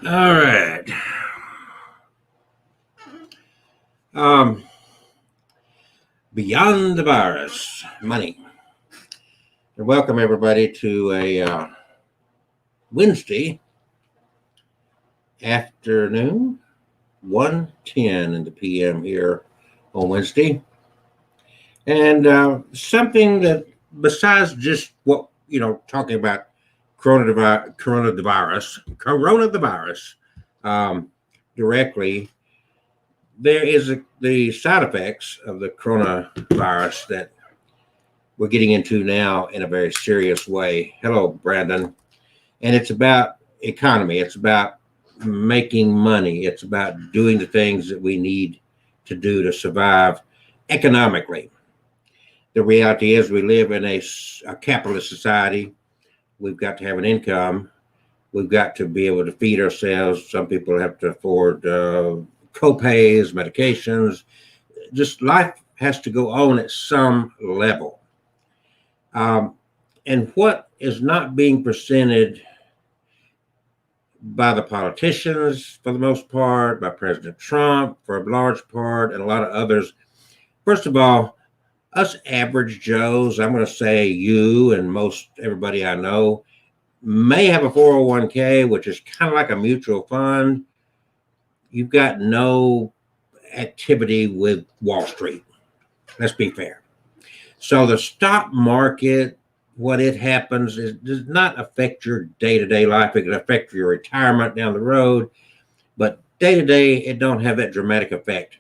All right. Um, Beyond the virus, money. And welcome everybody to a Wednesday afternoon, 1:10 in the PM here on Wednesday, and something that besides just what talking about coronavirus um, directly. There is the side effects of the coronavirus that we're getting into now in a very serious way. Hello, Brandon. And it's about economy. It's about making money. It's about doing the things that we need to do to survive economically. The reality is, we live in a capitalist society. We've got to have an income. We've got to be able to feed ourselves. Some people have to afford co-pays, medications. Just life has to go on at some level. Um, and what is not being presented by the politicians, for the most part, by President Trump, for a large part, and a lot of others. First of all, us average Joes, I'm going to say you and most everybody I know, may have a 401k, which is kind of like a mutual fund. You've got no activity with Wall Street. Let's be fair. So the stock market, what it happens is does not affect your day-to-day life. It can affect your retirement down the road, but day-to-day, it don't have that dramatic effect.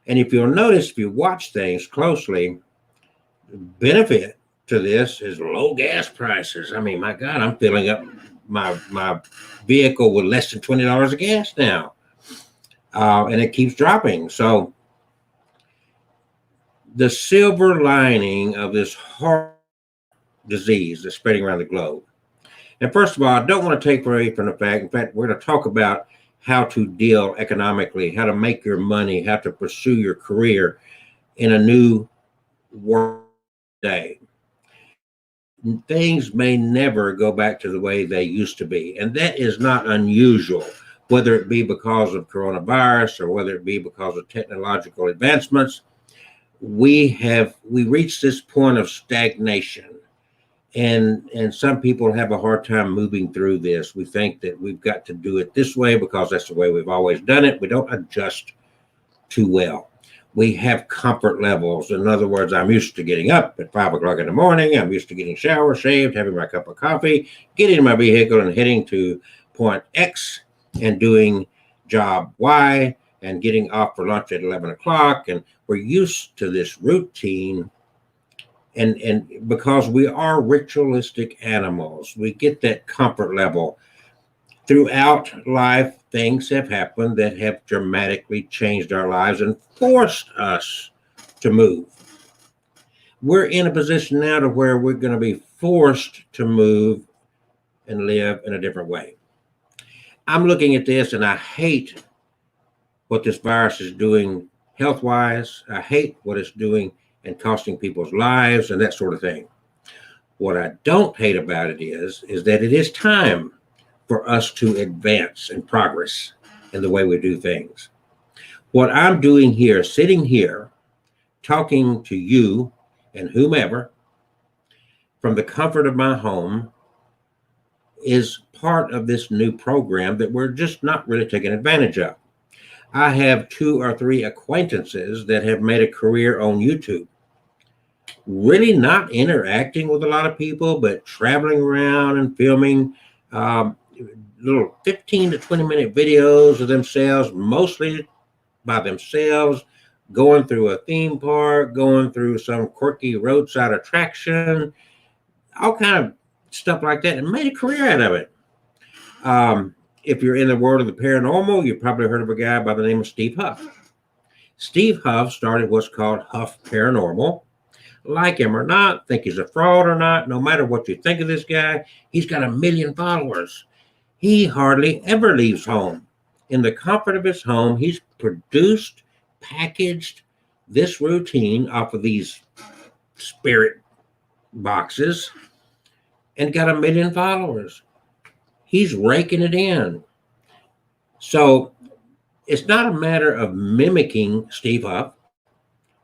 And if you'll notice, if you watch things closely, the benefit to this is low gas prices. I mean, my God, I'm filling up my vehicle with less than $20 of gas now, and it keeps dropping. So the silver lining of this heart disease that's spreading around the globe. And first of all, I don't want to take away from the fact, in fact, we're going to talk about how to deal economically, how to make your money, how to pursue your career in a new world day. Things may never go back to the way they used to be. And that is not unusual, whether it be because of coronavirus or whether it be because of technological advancements. We reached this point of stagnation. And some people have a hard time moving through this. We think that we've got to do it this way because that's the way we've always done it. We don't adjust too well. We have comfort levels. In other words, I'm used to getting up at 5 o'clock in the morning. I'm used to getting showered, shaved, having my cup of coffee, getting in my vehicle and heading to point X and doing job Y and getting off for lunch at 11 o'clock. And we're used to this routine. And because we are ritualistic animals, we get that comfort level. Throughout life, things have happened that have dramatically changed our lives and forced us to move. We're in a position now to where we're going to be forced to move and live in a different way. I'm looking at this and I hate what this virus is doing health-wise. I hate what it's doing and costing people's lives and that sort of thing. What I don't hate about it is that it is time for us to advance and progress in the way we do things. What I'm doing here, sitting here, talking to you and whomever from the comfort of my home, is part of this new program that we're just not really taking advantage of. I have 2 or 3 acquaintances that have made a career on YouTube, really not interacting with a lot of people, but traveling around and filming little 15 to 20-minute videos of themselves, mostly by themselves, going through a theme park, going through some quirky roadside attraction, all kind of stuff like that, and made a career out of it. If you're in the world of the paranormal, you've probably heard of a guy by the name of Steve Huff. Steve Huff started what's called Huff Paranormal. Like him or not, think he's a fraud or not, no matter what you think of this guy, he's got 1 million followers. He hardly ever leaves home. In the comfort of his home, he's produced, packaged this routine off of these spirit boxes and got 1 million followers. He's raking it in. So it's not a matter of mimicking Steve Huff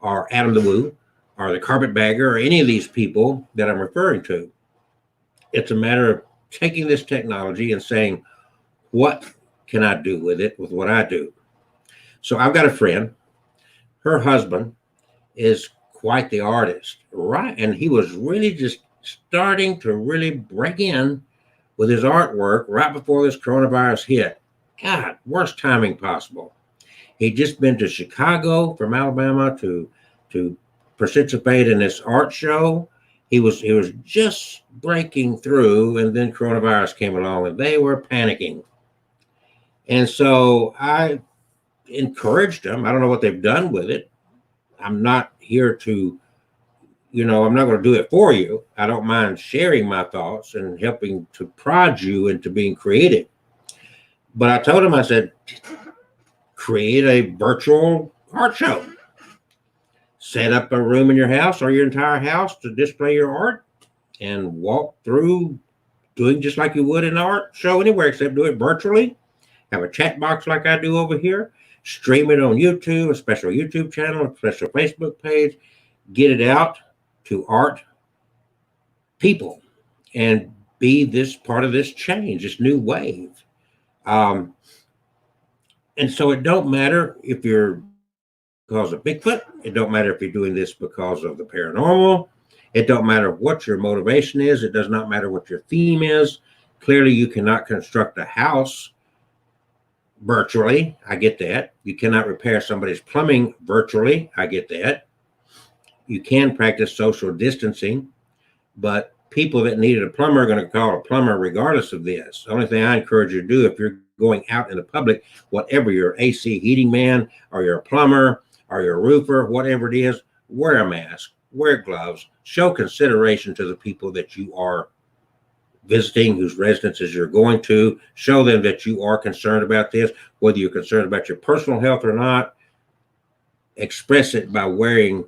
or Adam the Woo or the Carpetbagger or any of these people that I'm referring to. It's a matter of taking this technology and saying, what can I do with it, with what I do? So I've got a friend, her husband is quite the artist, right? And he was really just starting to really break in with his artwork right before this coronavirus hit. God, worst timing possible. He'd just been to Chicago from Alabama to participate in this art show. He was just breaking through, and then coronavirus came along, and they were panicking. And so I encouraged them. I don't know what they've done with it. I'm not here to, I'm not going to do it for you. I don't mind sharing my thoughts and helping to prod you into being creative. But I told him, I said, create a virtual art show. Set up a room in your house or your entire house to display your art and walk through doing just like you would in an art show anywhere, except do it virtually. Have a chat box like I do over here. Stream it on YouTube, a special YouTube channel, a special Facebook page. Get it out to art people and be this part of this change, this new wave. And so it don't matter if you're because of Bigfoot. It don't matter if you're doing this because of the paranormal. It don't matter what your motivation is. It does not matter what your theme is. Clearly, you cannot construct a house virtually. I get that. You cannot repair somebody's plumbing virtually. I get that. You can practice social distancing, but people that needed a plumber are going to call a plumber regardless of this. The only thing I encourage you to do if you're going out in the public, whatever you're AC heating man or you're a plumber or you're a roofer, whatever it is, wear a mask, wear gloves, show consideration to the people that you are visiting, whose residences you're going to. Show them that you are concerned about this, whether you're concerned about your personal health or not. Express it by wearing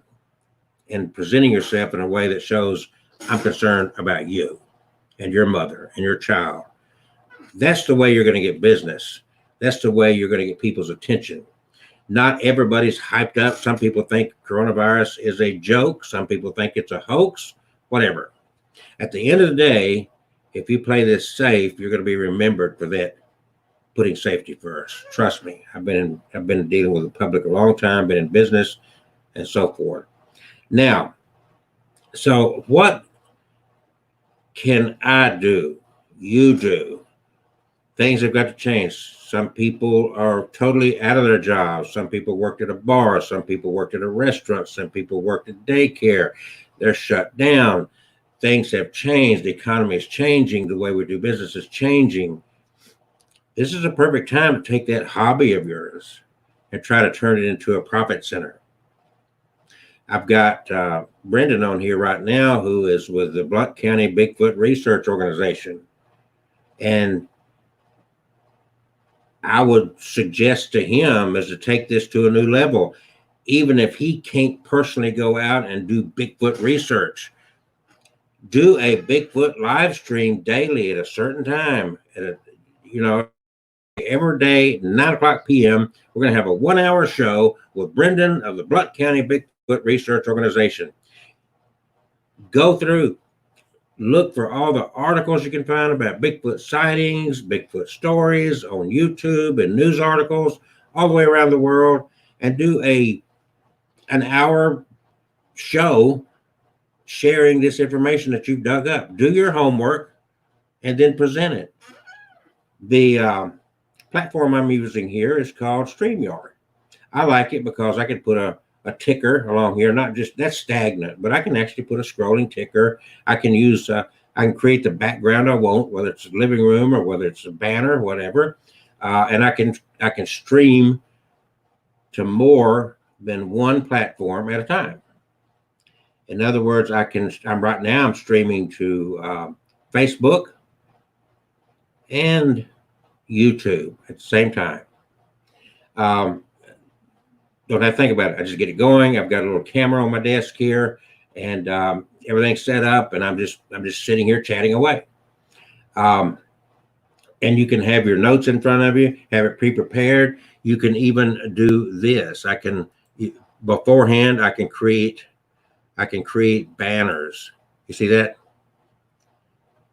and presenting yourself in a way that shows I'm concerned about you and your mother and your child. That's the way you're going to get business. That's the way you're going to get people's attention. Not everybody's hyped up. Some people think coronavirus is a joke. Some people think it's a hoax, whatever. At the end of the day, if you play this safe, you're going to be remembered for that, putting safety first. Trust me. I've been dealing with the public a long time, been in business and so forth. Now, so what can I do? You do. Things have got to change. Some people are totally out of their jobs. Some people worked at a bar. Some people worked at a restaurant. Some people worked at daycare. They're shut down. Things have changed. The economy is changing. The way we do business is changing. This is a perfect time to take that hobby of yours and try to turn it into a profit center. I've got Brendan on here right now, who is with the Blount County Bigfoot Research Organization. And I would suggest to him is to take this to a new level, even if he can't personally go out and do Bigfoot research. Do a Bigfoot live stream daily at a certain time. Every day, 9:00 p.m., we're going to have a 1-hour show with Brendan of the Blount County Bigfoot Research Organization. Go through, look for all the articles you can find about Bigfoot sightings, Bigfoot stories on YouTube and news articles all the way around the world, and do an hour show sharing this information that you've dug up. Do your homework and then present it. The platform I'm using here is called StreamYard. I like it because I can put a ticker along here, not just that's stagnant, but I can actually put a scrolling ticker. I can use, I can create the background I want, whether it's a living room or whether it's a banner, whatever. And I can stream to more than one platform at a time. In other words, I'm streaming to Facebook and YouTube at the same time. Don't have to think about it. I just get it going. I've got a little camera on my desk here, and everything's set up, and I'm just sitting here chatting away. and you can have your notes in front of you, have it pre-prepared. You can even do this. Beforehand, I can create banners. You see that?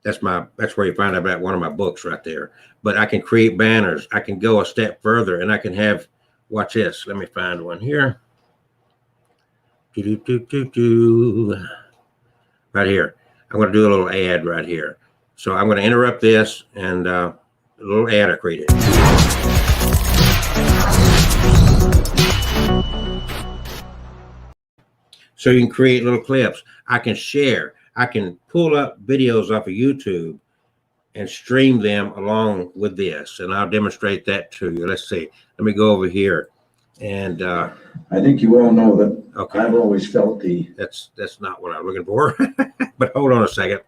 That's where you find out about one of my books right there. But I can create banners. I can go a step further, and I can have, watch this. Let me find one here. Right here. I'm going to do a little ad right here. So I'm going to interrupt this, and a little ad I created. So you can create little clips. I can share. I can pull up videos off of YouTube and stream them along with this. And I'll demonstrate that to you. Let's see. Let me go over here. And I think you all know that okay. I've always felt that's not what I'm looking for. But hold on a second.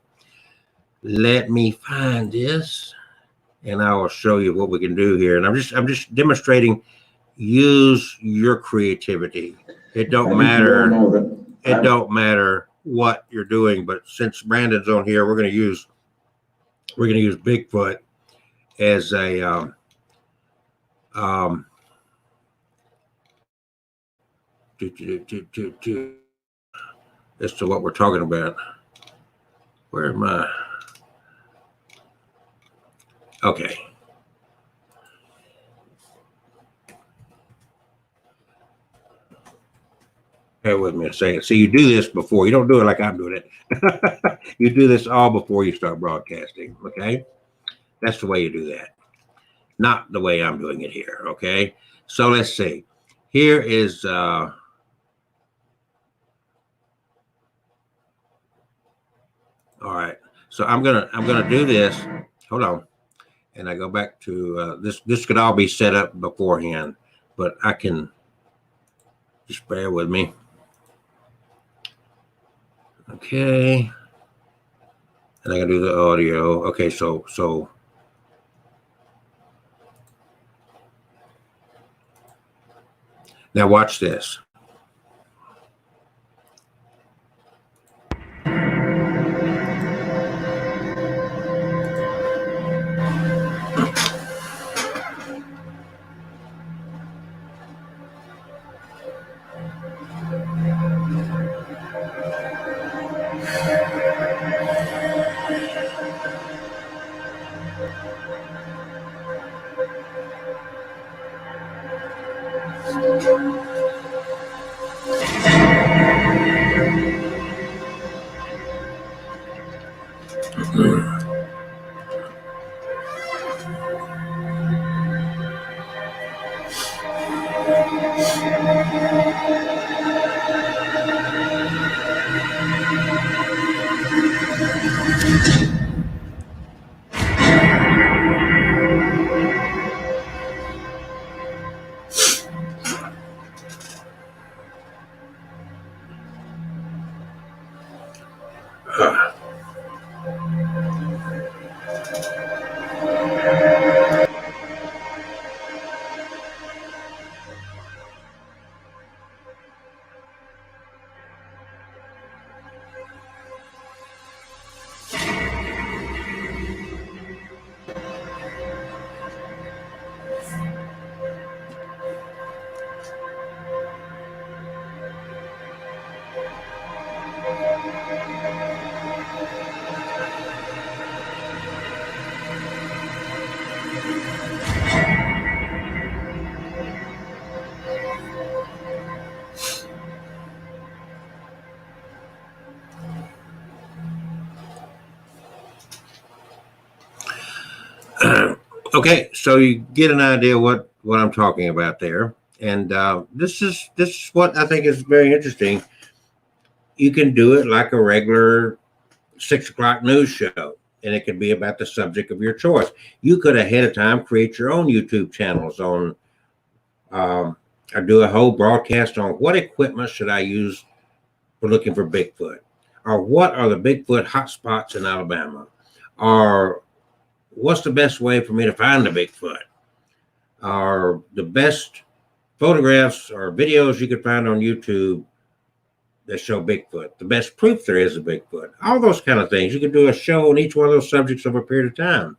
Let me find this, and I will show you what we can do here. And I'm just demonstrating. Use your creativity. It don't matter. It don't matter what you're doing. But since Brandon's on here, we're going to use Bigfoot as a as to what we're talking about. Where am I? Okay. Bear with me a second. See, you do this before. You don't do it like I'm doing it. You do this all before you start broadcasting, okay? That's the way you do that. Not the way I'm doing it here, okay? So let's see. Here is all right. So I'm gonna do this. Hold on. And I go back to this could all be set up beforehand, but I can just bear with me. Okay. And I can do the audio. Okay, so now watch this. Okay, so you get an idea what I'm talking about there, and this is what I think is very interesting. You can do it like a regular 6 o'clock news show, and it could be about the subject of your choice. You could ahead of time create your own YouTube channels on, or do a whole broadcast on what equipment should I use for looking for Bigfoot, or what are the Bigfoot hotspots in Alabama, or what's the best way for me to find the Bigfoot, or the best photographs or videos you could find on YouTube that show Bigfoot, the best proof there is of Bigfoot, all those kind of things. You could do a show on each one of those subjects over a period of time.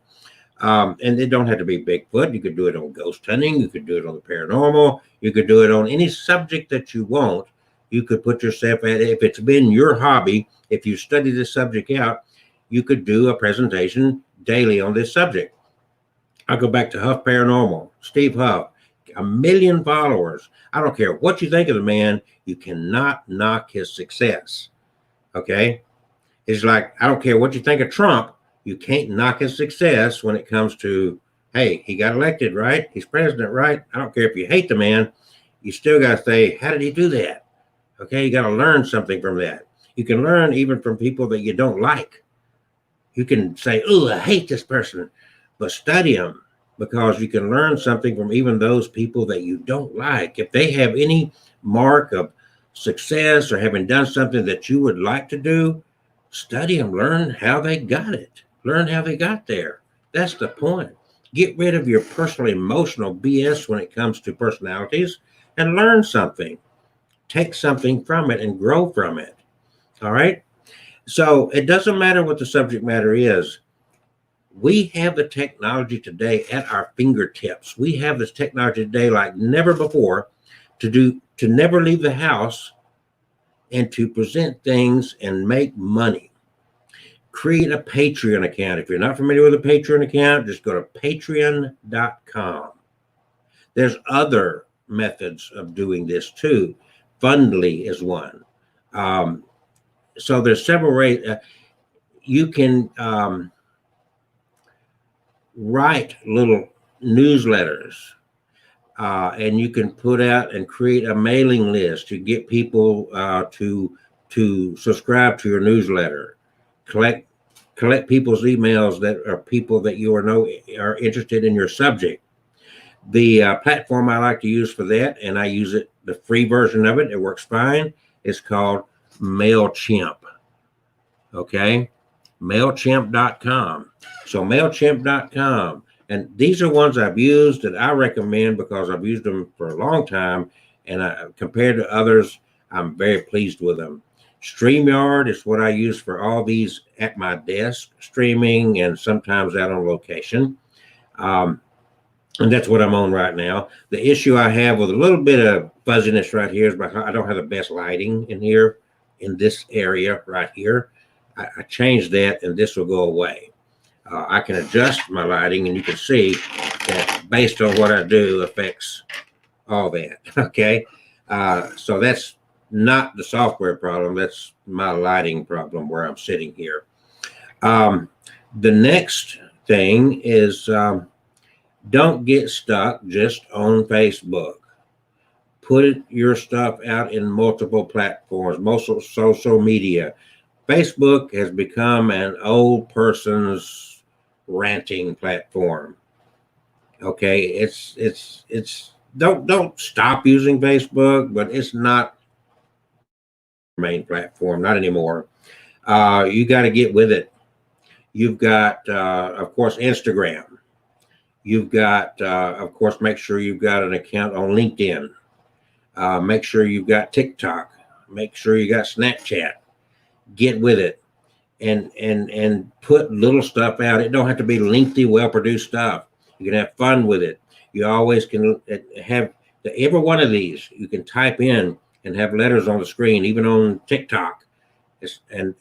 And it don't have to be Bigfoot. You could do it on ghost hunting. You could do it on the paranormal. You could do it on any subject that you want. You could put yourself at it. If it's been your hobby, if you study this subject out, you could do a presentation daily on this subject. I'll go back to Huff Paranormal, Steve Huff, 1 million followers. I don't care what you think of the man. You cannot knock his success. Okay. It's like, I don't care what you think of Trump. You can't knock his success when it comes to, hey, he got elected, right? He's president, right? I don't care if you hate the man. You still got to say, how did he do that? Okay. You got to learn something from that. You can learn even from people that you don't like. You can say, oh, I hate this person, but study them, because you can learn something from even those people that you don't like. If they have any mark of success or having done something that you would like to do, study them, learn how they got it, learn how they got there. That's the point. Get rid of your personal emotional BS when it comes to personalities and learn something. Take something from it and grow from it. All right. So it doesn't matter what the subject matter is. We have the technology today at our fingertips. We have this technology today like never before to never leave the house and to present things and make money. Create a Patreon account. If you're not familiar with a Patreon account, just go to patreon.com. There's other methods of doing this too. Fundly is one. So there's several ways. You can write little newsletters, and you can put out and create a mailing list to get people to subscribe to your newsletter. Collect people's emails that are people that you are interested in your subject. The platform I like to use for that, and I use it, the free version of it, it works fine. It's called MailChimp. Okay, MailChimp.com. So MailChimp.com, and these are ones I've used that I recommend because I've used them for a long time, and compared to others, I'm very pleased with them. StreamYard is what I use for all these at my desk streaming and sometimes out on location. And that's what I'm on right now. The issue I have with a little bit of fuzziness right here is I don't have the best lighting in here, in this area right here. I changed that and this will go away. I can adjust my lighting and you can see that based on what I do affects all that. Okay. So that's not the software problem. That's my lighting problem where I'm sitting here. The next thing is, don't get stuck just on Facebook. Put your stuff out in multiple platforms, most social media. Facebook has become an old person's ranting platform. Okay, it's don't stop using Facebook, but it's not the main platform, not anymore. You got to get with it. You've got, of course, Instagram. You've got, of course, make sure you've got an account on LinkedIn. Make sure you've got TikTok. Make sure you got Snapchat. Get with it and put little stuff out. It don't have to be lengthy, well-produced stuff. You can have fun with it. You always can have every one of these. You can type in and have letters on the screen, even on TikTok, and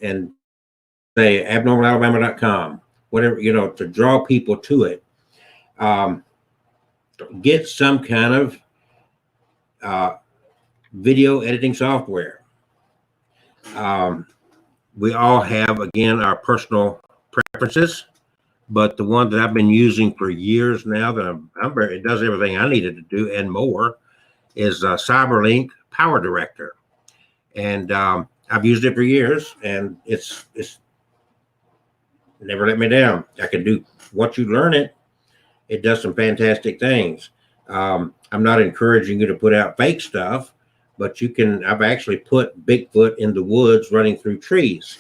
say abnormalalabama.com, whatever, to draw people to it. Get some kind of video editing software. We all have, again, our personal preferences, but the one that I've been using for years now that it does everything I needed to do and more is Cyberlink Power Director. And I've used it for years, and it's never let me down. I can do, once you learn it, it does some fantastic things. I'm not encouraging you to put out fake stuff, but you can. I've actually put Bigfoot in the woods running through trees.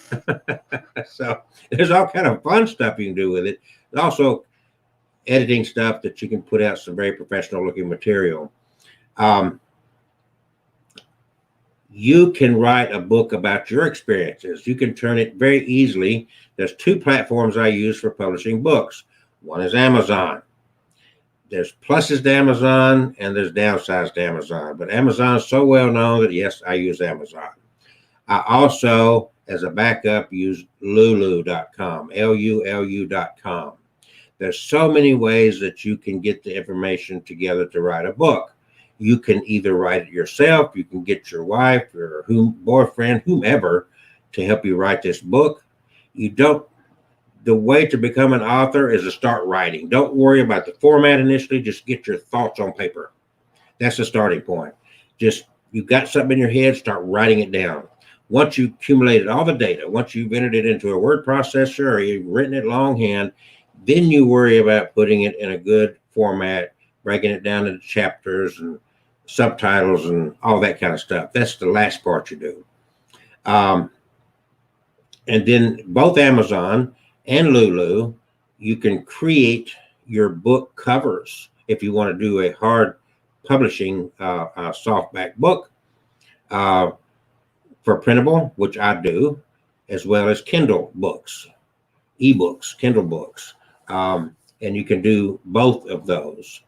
So there's all kind of fun stuff you can do with it. There's also editing stuff that you can put out some very professional looking material. You can write a book about your experiences. You can turn it very easily. There's two platforms I use for publishing books. One is Amazon. There's pluses to Amazon and there's downsides to Amazon, but Amazon is so well known that yes, I use Amazon. I also, as a backup, use lulu.com, Lulu.com. There's so many ways that you can get the information together to write a book. You can either write it yourself, you can get your wife or boyfriend, whomever, to help you write this book. The way to become an author is to start writing. Don't worry about the format initially, just get your thoughts on paper. That's the starting point. Just, you've got something in your head, start writing it down. Once you've accumulated all the data, once you've entered it into a word processor or you've written it longhand, then you worry about putting it in a good format, breaking it down into chapters and subtitles and all that kind of stuff. That's the last part you do. And then both Amazon and Lulu, you can create your book covers if you want to do a hard publishing softback book for printable, which I do, as well as Kindle books, ebooks, Kindle books. And you can do both of those.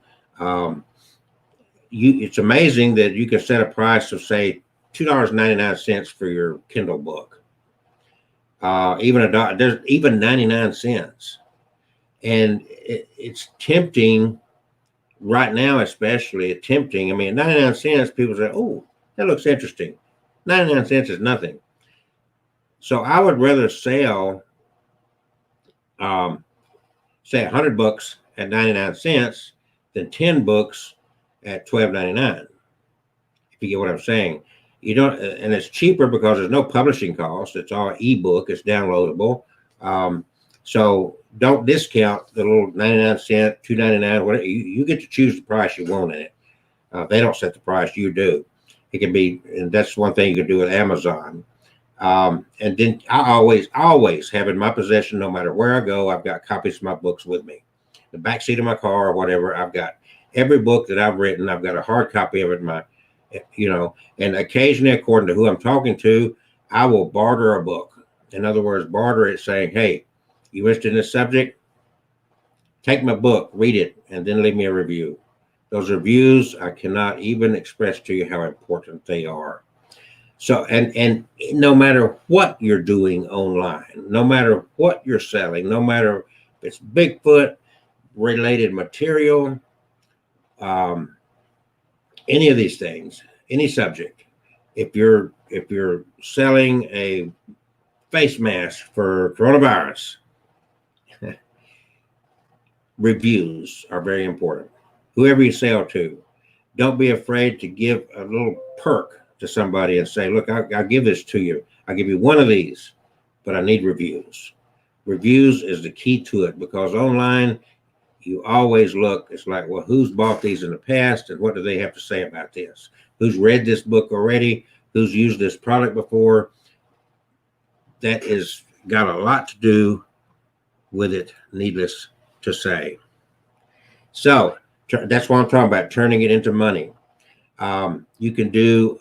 It's amazing that you can set a price of, say, $2.99 for your Kindle book. There's even 99 cents. And it's tempting right now, especially tempting. I mean, 99 cents, people say, oh, that looks interesting. 99 cents is nothing. So I would rather sell, say 100 books at 99 cents than 10 books at $12.99. If you get what I'm saying. You don't, and it's cheaper because there's no publishing cost. It's all ebook. It's downloadable. So don't discount the little 99 cent, $2.99, whatever. You get to choose the price you want in it. They don't set the price, you do. It can be, and that's one thing you can do with Amazon. And then I always have in my possession, no matter where I go, I've got copies of my books with me. The backseat of my car or whatever, I've got every book that I've written. I've got a hard copy of it in my, and occasionally, according to who I'm talking to, I will barter a book. In other words, barter it saying, hey, you interested in this subject? Take my book, read it, and then leave me a review. Those reviews, I cannot even express to you how important they are. So, and no matter what you're doing online, no matter what you're selling, no matter if it's Bigfoot related material, any of these things, any subject, if you're selling a face mask for coronavirus, reviews are very important. Whoever you sell to, don't be afraid to give a little perk to somebody and say, look, I'll give this to you. I'll give you one of these, but I need reviews. Reviews is the key to it, because online, you always look, it's like, well, who's bought these in the past and what do they have to say about this? Who's read this book already? Who's used this product before? That is got a lot to do with it, needless to say. So that's what I'm talking about, turning it into money. You can do,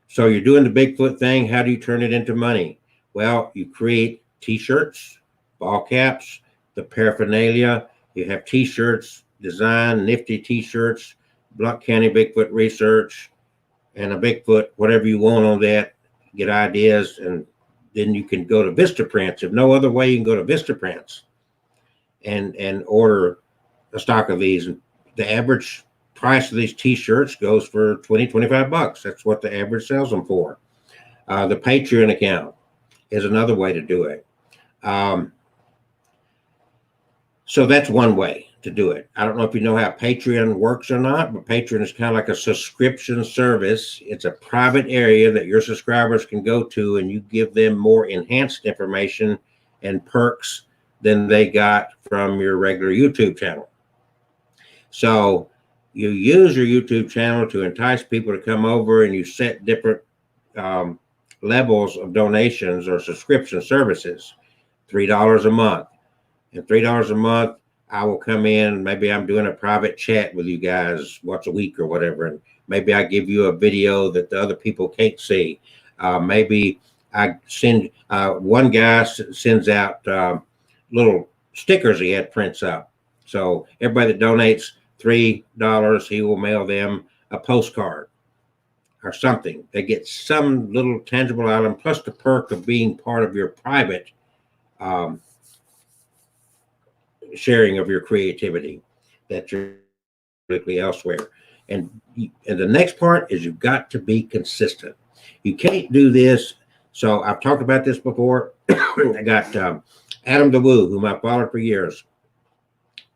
so you're doing the Bigfoot thing. How do you turn it into money? Well, you create t-shirts, ball caps, the paraphernalia. You have t-shirts, design, nifty t-shirts, Blount County Bigfoot Research, and a Bigfoot, whatever you want on that, get ideas, and then you can go to Vistaprints. If no other way, you can go to Vistaprints and order a stock of these. And the average price of these t-shirts goes for $20-25. That's what the average sells them for. The Patreon account is another way to do it. So that's one way to do it. I don't know if you know how Patreon works or not, but Patreon is kind of like a subscription service. It's a private area that your subscribers can go to, and you give them more enhanced information and perks than they got from your regular YouTube channel. So you use your YouTube channel to entice people to come over, and you set different levels of donations or subscription services. $3 a month. And $3 a month, I will come in. Maybe I'm doing a private chat with you guys once a week or whatever. And maybe I give you a video that the other people can't see. Maybe I send, one guy sends out little stickers he had prints up. So everybody that donates $3, he will mail them a postcard or something. They get some little tangible item plus the perk of being part of your private sharing of your creativity that you're elsewhere. And the next part is you've got to be consistent. You can't do this. So I've talked about this before. I got Adam DeWoo, whom I followed for years.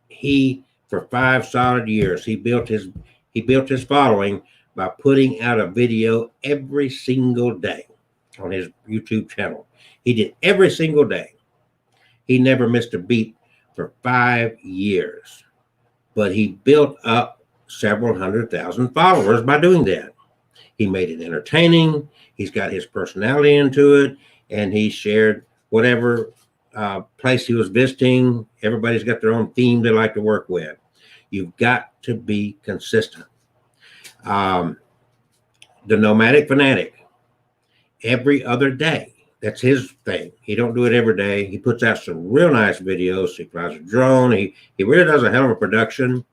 He, for 5 solid years, he built his following by putting out a video every single day on his YouTube channel. He did every single day. He never missed a beat for 5 years, but he built up several 100,000 followers by doing that. He made it entertaining. He's got his personality into it, and he shared whatever place he was visiting. Everybody's got their own theme they like to work with. You've got to be consistent. The Nomadic Fanatic, every other day. That's his thing. He don't do it every day. He puts out some real nice videos. He flies a drone. He really does a hell of a production.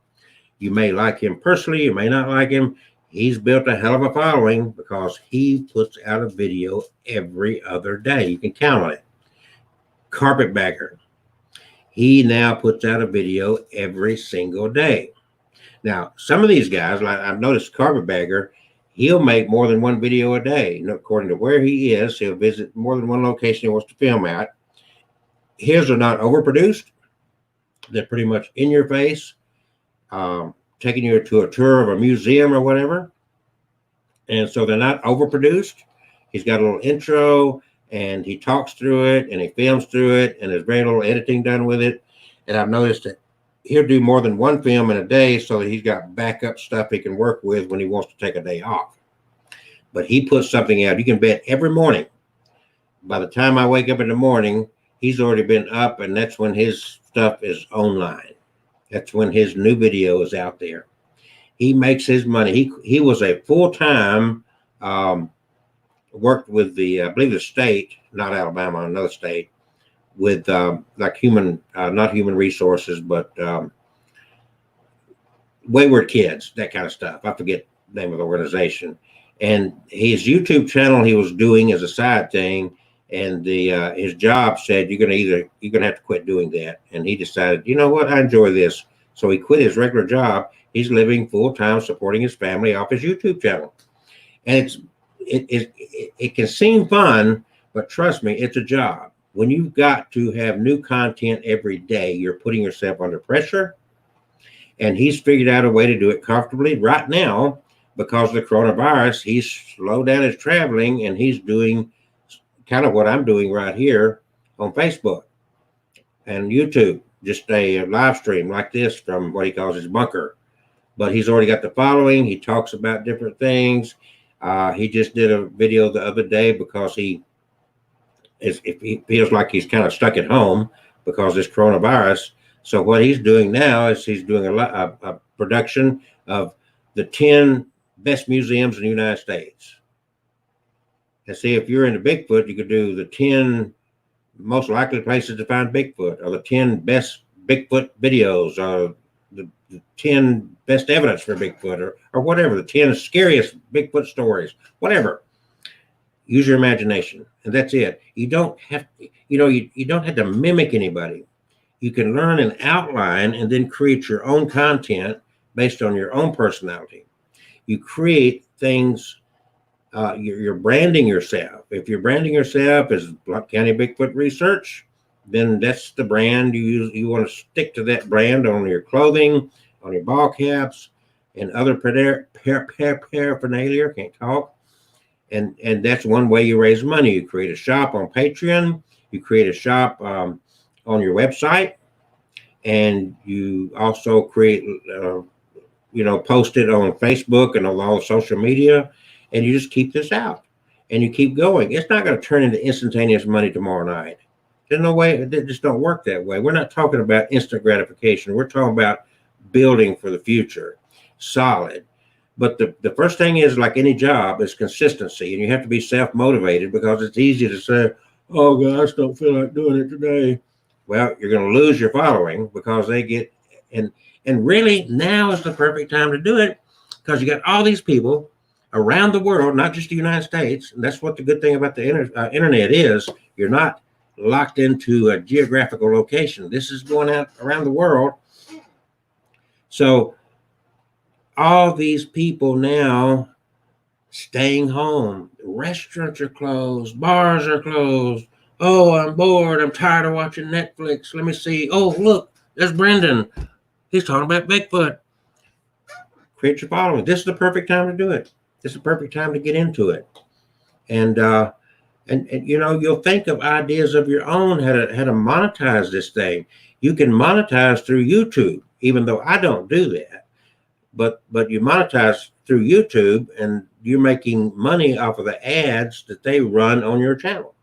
You may like him personally. You may not like him. He's built a hell of a following because he puts out a video every other day. You can count on it. Carpetbagger. He now puts out a video every single day. Now, some of these guys, like I've noticed Carpetbagger, he'll make more than one video a day. According to where he is, he'll visit more than one location he wants to film at. His are not overproduced. They're pretty much in your face, taking you to a tour of a museum or whatever. And so they're not overproduced. He's got a little intro, and he talks through it, and he films through it, and there's very little editing done with it. And I've noticed that he'll do more than one film in a day so that he's got backup stuff he can work with when he wants to take a day off. But he puts something out. You can bet every morning, by the time I wake up in the morning, he's already been up, and that's when his stuff is online. That's when his new video is out there. He makes his money. He was a full-time, worked with the, I believe the state, not Alabama, another state, with like not human resources, but Wayward Kids, that kind of stuff. I forget the name of the organization. And his YouTube channel he was doing as a side thing, and his job said you're gonna have to quit doing that. And he decided, you know what, I enjoy this. So he quit his regular job. He's living full time, supporting his family off his YouTube channel. And it can seem fun, but trust me, it's a job. When you've got to have new content every day, you're putting yourself under pressure. And he's figured out a way to do it comfortably. Right now, because of the coronavirus, he's slowed down his traveling, and he's doing kind of what I'm doing right here on Facebook and YouTube, just a live stream like this from what he calls his bunker. But he's already got the following. He talks about different things. He just did a video the other day because he feels like he's kind of stuck at home because of this coronavirus. So what he's doing now is he's doing a production of the 10 best museums in the United States. And see, if you're into Bigfoot, you could do the 10 most likely places to find Bigfoot, or the 10 best Bigfoot videos, or the 10 best evidence for Bigfoot, or whatever, the 10 scariest Bigfoot stories, whatever. Use your imagination, and that's it. You don't have, you don't have to mimic anybody. You can learn an outline and then create your own content based on your own personality. You create things, you're branding yourself. If you're branding yourself as Blount County Bigfoot Research, then that's the brand you use. You want to stick to that brand on your clothing, on your ball caps, and other paraphernalia. Can't talk. And that's one way you raise money. You create a shop on Patreon. You create a shop on your website, and you also create, post it on Facebook and on all social media, and you just keep this out, and you keep going. It's not going to turn into instantaneous money tomorrow night. There's no way. It just don't work that way. We're not talking about instant gratification. We're talking about building for the future, solid. But the first thing is, like any job, is consistency, and you have to be self-motivated, because it's easy to say, oh, gosh, don't feel like doing it today. well, you're going to lose your following because they get, and really now is the perfect time to do it because you got all these people around the world, not just the United States. And that's what the good thing about the internet is. You're not locked into a geographical location. This is going out around the world. So all these people now staying home, restaurants are closed, bars are closed. Oh, I'm bored. I'm tired of watching Netflix. Let me see. Oh, look, there's Brendan. He's talking about Bigfoot. Create your following. This is the perfect time to do it. This is the perfect time to get into it. And you know, you'll think of ideas of your own how to monetize this thing. You can monetize through YouTube, even though I don't do that. But you monetize through YouTube, and you're making money off of the ads that they run on your channel.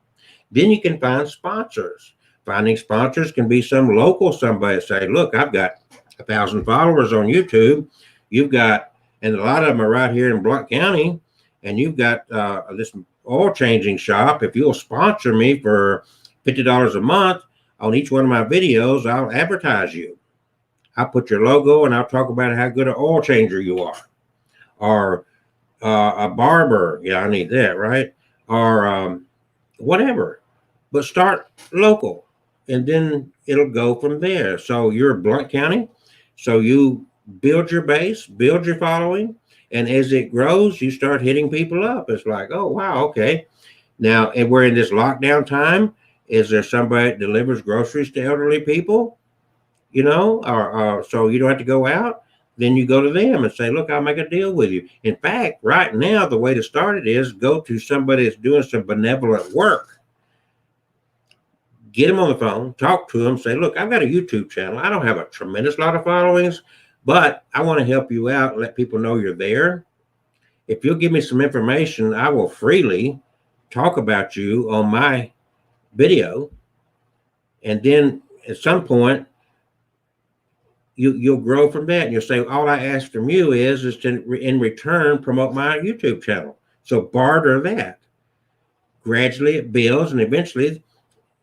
Then you can find sponsors. Finding sponsors can be some local somebody say, look, I've got 1,000 followers on YouTube. You've got, and a lot of them are right here in Blount County, and you've got this oil changing shop. If you'll sponsor me for $50 a month on each one of my videos, I'll advertise you. I'll put your logo and I'll talk about how good an oil changer you are. Or a barber. Yeah, I need that, right? Or whatever. But start local, and then it'll go from there. So you're Blount County. So you build your base, build your following, and as it grows, you start hitting people up. It's like, oh, wow, okay. Now, and we're in this lockdown time. Is there somebody that delivers groceries to elderly people? You know, or so you don't have to go out. Then you go to them and say, look, I'll make a deal with you. In fact, right now, the way to start it is go to somebody that's doing some benevolent work. Get them on the phone, talk to them, say, look, I've got a YouTube channel. I don't have a tremendous lot of followings, but I want to help you out and let people know you're there. If you'll give me some information, I will freely talk about you on my video. And then at some point, you'll grow from that. And you'll say, all I ask from you is to, in return, promote my YouTube channel. So barter that. Gradually it builds, and eventually,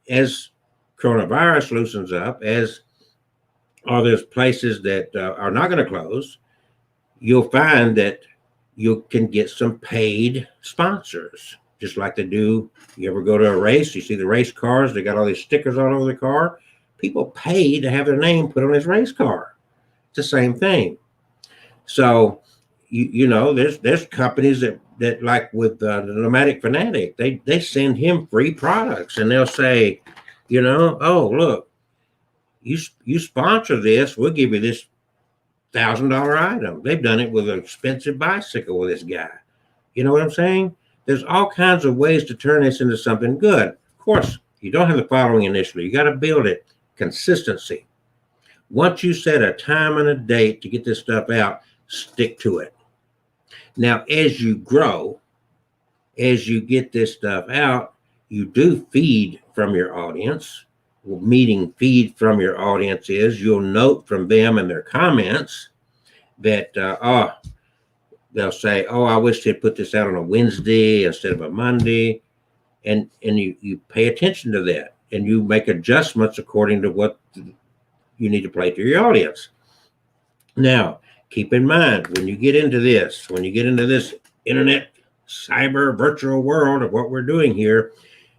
as coronavirus loosens up, as all those places that are not going to close, you'll find that you can get some paid sponsors, just like they do. You ever go to a race, you see the race cars, they got all these stickers all over the car. People pay to have their name put on his race car. It's the same thing. So, you know, there's companies that like with the Nomadic Fanatic, they send him free products, and they'll say, you know, oh, look, you sponsor this, we'll give you this $1,000 item. They've done it with an expensive bicycle with this guy. You know what I'm saying? There's all kinds of ways to turn this into something good. Of course, you don't have the following initially. You got to build it. Consistency. Once you set a time and a date to get this stuff out, stick to it. Now, as you grow, as you get this stuff out, you do feed from your audience. Meaning feed from your audience is you'll note from them and their comments that, they'll say, oh, I wish they'd put this out on a Wednesday instead of a Monday. And you pay attention to that, and you make adjustments according to what you need to play to your audience. Now, keep in mind, when you get into this internet, cyber, virtual world of what we're doing here,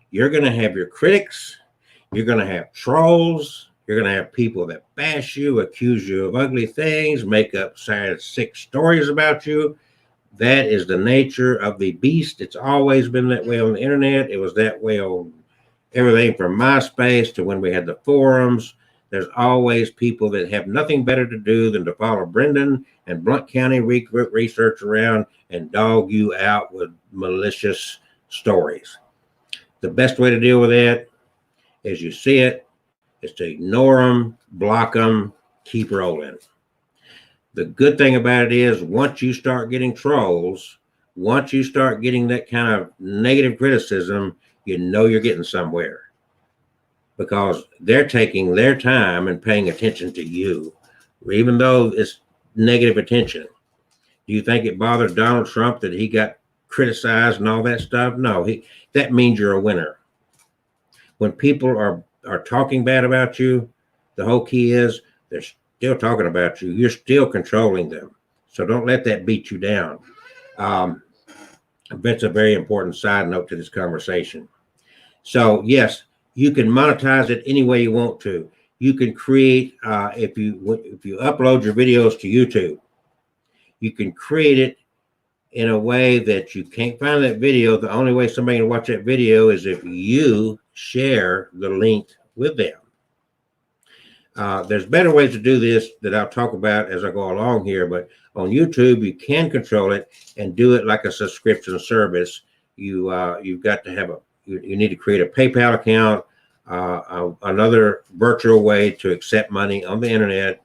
you're going to have your critics, you're going to have trolls, you're going to have people that bash you, accuse you of ugly things, make up sick stories about you. That is the nature of the beast. It's always been that way on the internet. It was that way on everything from MySpace to when we had the forums. There's always people that have nothing better to do than to follow Brendan and Blount County research around and dog you out with malicious stories. The best way to deal with that, as you see it, is to ignore them, block them, keep rolling. The good thing about it is once you start getting trolls, once you start getting that kind of negative criticism, you know you're getting somewhere because they're taking their time and paying attention to you, even though it's negative attention. Do you think it bothered Donald Trump that he got criticized and all that stuff? No, that means you're a winner. When people are are talking bad about you, the whole key is they're still talking about you. You're still controlling them. So don't let that beat you down. That's a very important side note to this conversation. So yes, you can monetize it any way you want to. You can create if you upload your videos to YouTube, you can create it in a way that you can't find that video. The only way somebody can watch that video is if you share the link with them. There's better ways to do this that I'll talk about as I go along here, but on YouTube, you can control it and do it like a subscription service. You've got to have you need to create a PayPal account, another virtual way to accept money on the internet,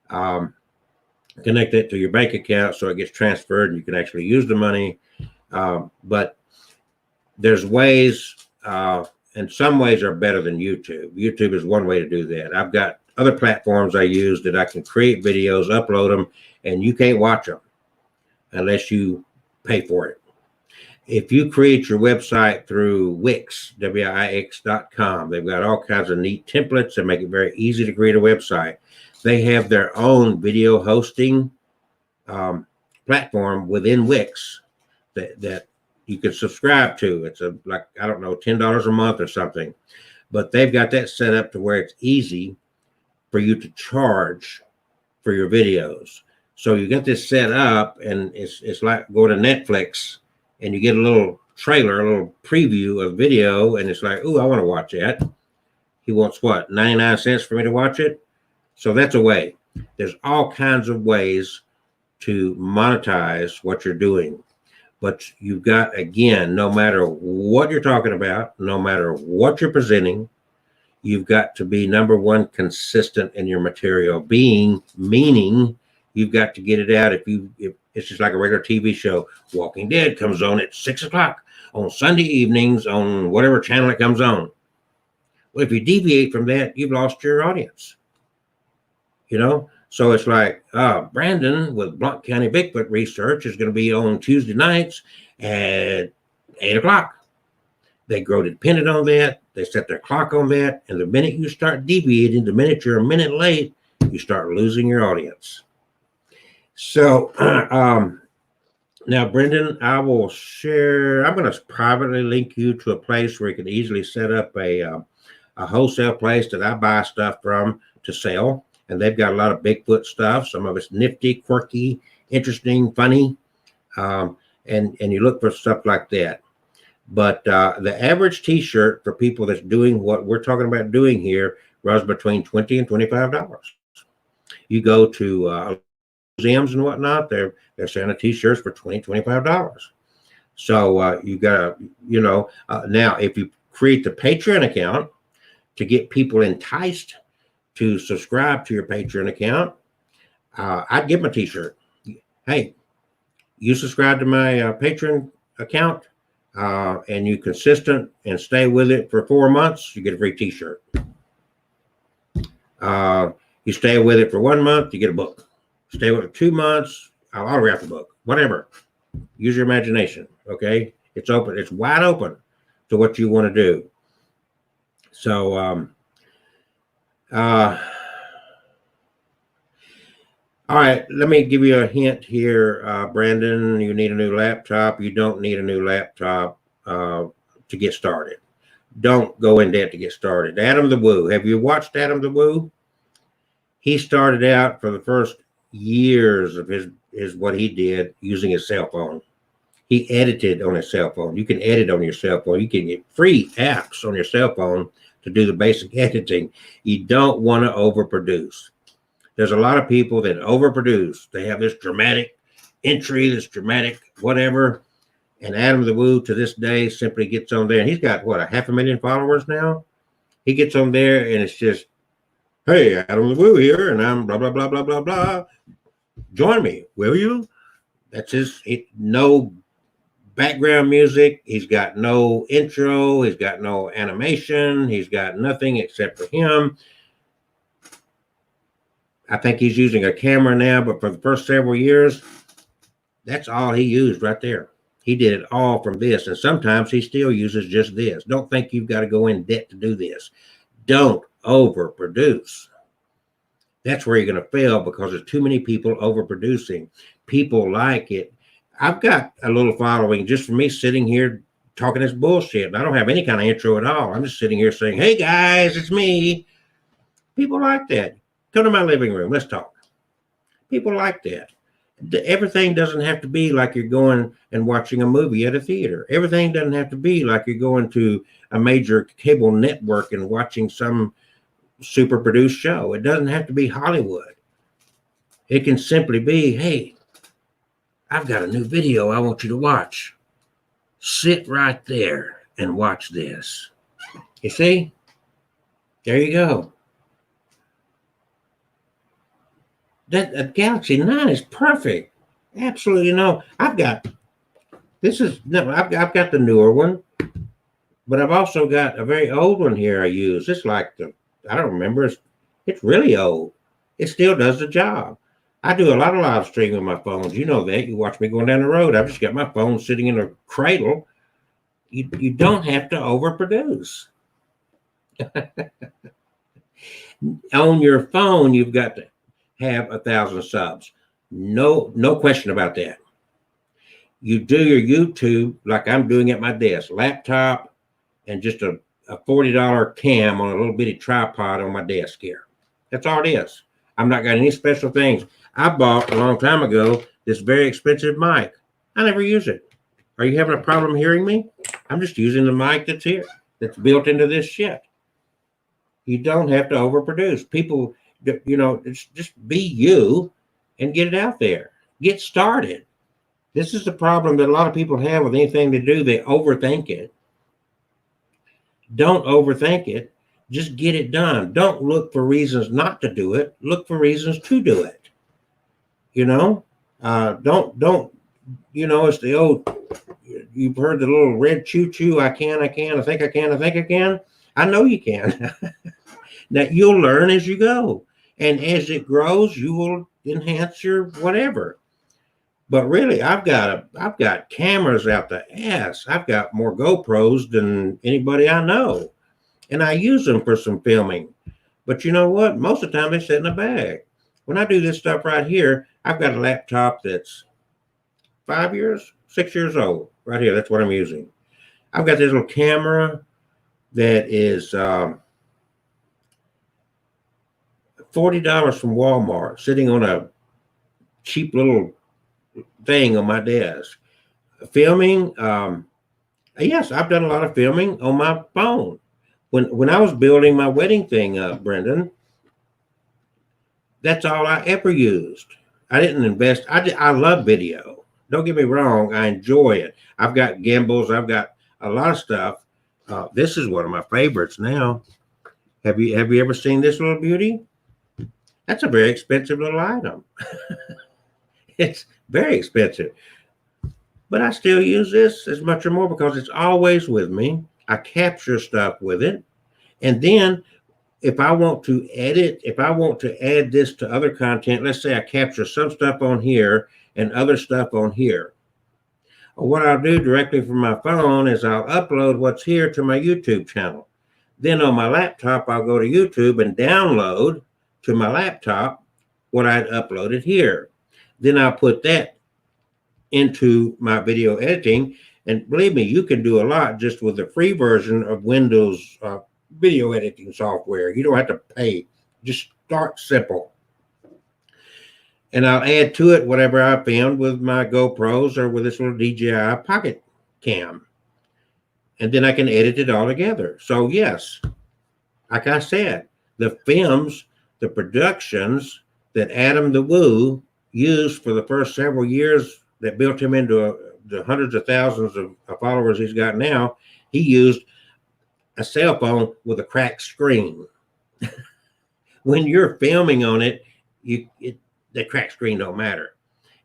connect it to your bank account so it gets transferred and you can actually use the money. But there's ways, and some ways are better than YouTube. YouTube is one way to do that. I've got other platforms I use that I can create videos, upload them, and you can't watch them unless you pay for it. If you create your website through Wix, Wix.com, they've got all kinds of neat templates that make it very easy to create a website. They have their own video hosting platform within Wix that you can subscribe to. It's like, I don't know, $10 a month or something. But they've got that set up to where it's easy for you to charge for your videos. So you get this set up, and it's like going to Netflix and you get a little trailer, a little preview of video, and it's like, oh, I want to watch that. He wants what, 99 cents for me to watch it? So that's a way. There's all kinds of ways to monetize what you're doing. But you've got, again, no matter what you're talking about, no matter what you're presenting, you've got to be, number one, consistent in your material. Meaning you've got to get it out. If it's just like a regular TV show, Walking Dead comes on at 6 o'clock on Sunday evenings on whatever channel it comes on. Well, if you deviate from that, you've lost your audience. You know? So it's like, Brandon with Blount County Bigfoot Research is going to be on Tuesday nights at 8 o'clock. They grow dependent on that. They set their clock on that. And the minute you start deviating, the minute you're a minute late, you start losing your audience. So now, Brendan, I will share. I'm going to privately link you to a place where you can easily set up a wholesale place that I buy stuff from to sell. And they've got a lot of Bigfoot stuff. Some of it's nifty, quirky, interesting, funny. And you look for stuff like that. But the average T-shirt for people that's doing what we're talking about doing here runs between $20 and $25. You go to museums and whatnot, they're selling T-shirts for $20, $25. So you got to, now if you create the Patreon account to get people enticed to subscribe to your Patreon account, I'd give them a T-shirt. Hey, you subscribe to my Patreon account and you consistent and stay with it for 4 months, you get a free T-shirt. You stay with it for 1 month, you get a book. Stay with it 2 months, I'll autograph the book. Whatever. Use your imagination. Okay, it's open. It's wide open to what you want to do. So, all right, let me give you a hint here, Brandon. You need a new laptop. You don't need a new laptop to get started. Don't go in debt to get started. Adam the Woo. Have you watched Adam the Woo? He started out for the first years of his what he did using his cell phone. He edited on his cell phone. You can edit on your cell phone. You can get free apps on your cell phone to do the basic editing. You don't want to overproduce. There's a lot of people that overproduce. They have this dramatic entry, this dramatic whatever. And Adam the Woo to this day simply gets on there. And he's got, what, 500,000 followers now? He gets on there and it's just, hey, Adam the Woo here, and I'm blah, blah, blah, blah, blah, blah. Join me, will you? That's no background music. He's got no intro. He's got no animation. He's got nothing except for him. I think he's using a camera now, but for the first several years, that's all he used right there. He did it all from this, and sometimes he still uses just this. Don't think you've got to go in debt to do this. Don't overproduce. That's where you're going to fail, because there's too many people overproducing. People like it. I've got a little following just for me sitting here talking this bullshit. And I don't have any kind of intro at all. I'm just sitting here saying, hey guys, it's me. People like that. Come to my living room. Let's talk. People like that. Everything doesn't have to be like you're going and watching a movie at a theater. Everything doesn't have to be like you're going to a major cable network and watching some super produced show. It doesn't have to be Hollywood. It can simply be, hey, I've got a new video I want you to watch. Sit right there and watch this. You see? There you go. That Galaxy 9 is perfect. Absolutely no. I've got the newer one, but I've also got a very old one here I use. It's like I don't remember. It's really old. It still does the job. I do a lot of live streaming with my phones. You know that. You watch me going down the road. I've just got my phone sitting in a cradle. You don't have to overproduce. On your phone, you've got to have 1,000 subs. No question about that. You do your YouTube like I'm doing at my desk, laptop, and just a $40 cam on a little bitty tripod on my desk here. That's all it is. I'm not got any special things. I bought a long time ago this very expensive mic. I never use it. Are you having a problem hearing me? I'm just using the mic that's here, that's built into this shit. You don't have to overproduce. People, just be you and get it out there. Get started. This is the problem that a lot of people have with anything they do. They overthink it. Don't overthink it. Just get it done. Don't look for reasons not to do it. Look for reasons to do it. Don't, it's the old, you've heard the little red choo-choo, I think I can. I know you can. Now you'll learn as you go. And as it grows, you will enhance your whatever. But really, I've got cameras out the ass. I've got more GoPros than anybody I know. And I use them for some filming. But you know what? Most of the time they sit in a bag. When I do this stuff right here, I've got a laptop that's 6 years old. Right here, that's what I'm using. I've got this little camera that is $40 from Walmart, sitting on a cheap little thing on my desk. Filming, yes, I've done a lot of filming on my phone. When I was building my wedding thing up, Brendan, that's all I ever used. I didn't invest. I love video. Don't get me wrong. I enjoy it. I've got gimbals. I've got a lot of stuff. This is one of my favorites now. Have you ever seen this little beauty? That's a very expensive little item. It's very expensive. But I still use this as much or more because it's always with me. I capture stuff with it. And then if I want to edit, if I want to add this to other content, let's say I capture some stuff on here and other stuff on here. What I'll do directly from my phone is I'll upload what's here to my YouTube channel. Then on my laptop, I'll go to YouTube and download to my laptop what I'd uploaded here. Then I'll put that into my video editing. And believe me, you can do a lot just with the free version of Windows video editing software. You don't have to pay. Just start simple. And I'll add to it whatever I filmed with my GoPros or with this little DJI Pocket Cam. And then I can edit it all together. So yes, like I said, the films, the productions that Adam the Woo used for the first several years that built him into the hundreds of thousands of followers he's got now, he used a cell phone with a cracked screen. When you're filming on it, the cracked screen don't matter.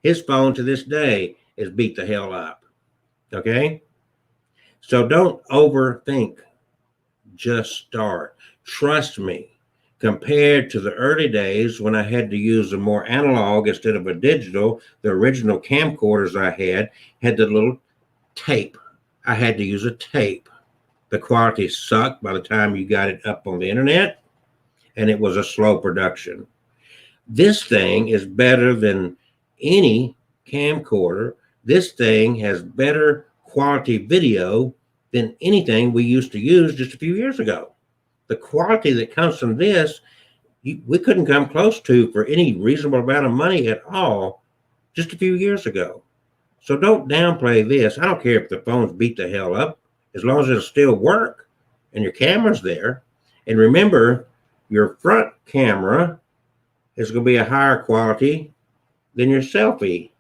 His phone to this day is beat the hell up. Okay? So don't overthink. Just start. Trust me, compared to the early days when I had to use a more analog instead of a digital, the original camcorders I had the little tape. I had to use a tape. The quality sucked by the time you got it up on the internet, and it was a slow production. This thing is better than any camcorder. This thing has better quality video than anything we used to use just a few years ago. The quality that comes from this, we couldn't come close to for any reasonable amount of money at all just a few years ago. So don't downplay this. I don't care if the phone's beat the hell up, as long as it'll still work and your camera's there. And remember, your front camera is going to be a higher quality than your selfie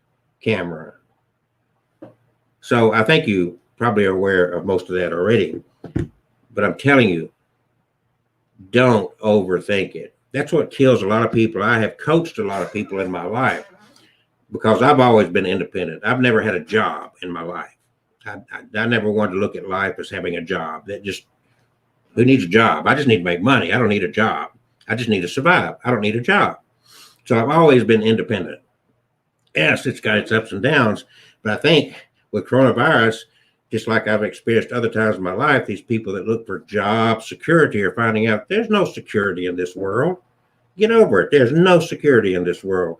camera. So I think you probably are aware of most of that already. But I'm telling you, don't overthink it. That's what kills a lot of people. I have coached a lot of people in my life because I've always been independent. I've never had a job in my life. I never wanted to look at life as having a job. That just, who needs a job? I just need to make money. I don't need a job. I just need to survive. I don't need a job. So I've always been independent. Yes, it's got its ups and downs, but I think with coronavirus, just like I've experienced other times in my life, these people that look for job security are finding out there's no security in this world. Get over it. There's no security in this world.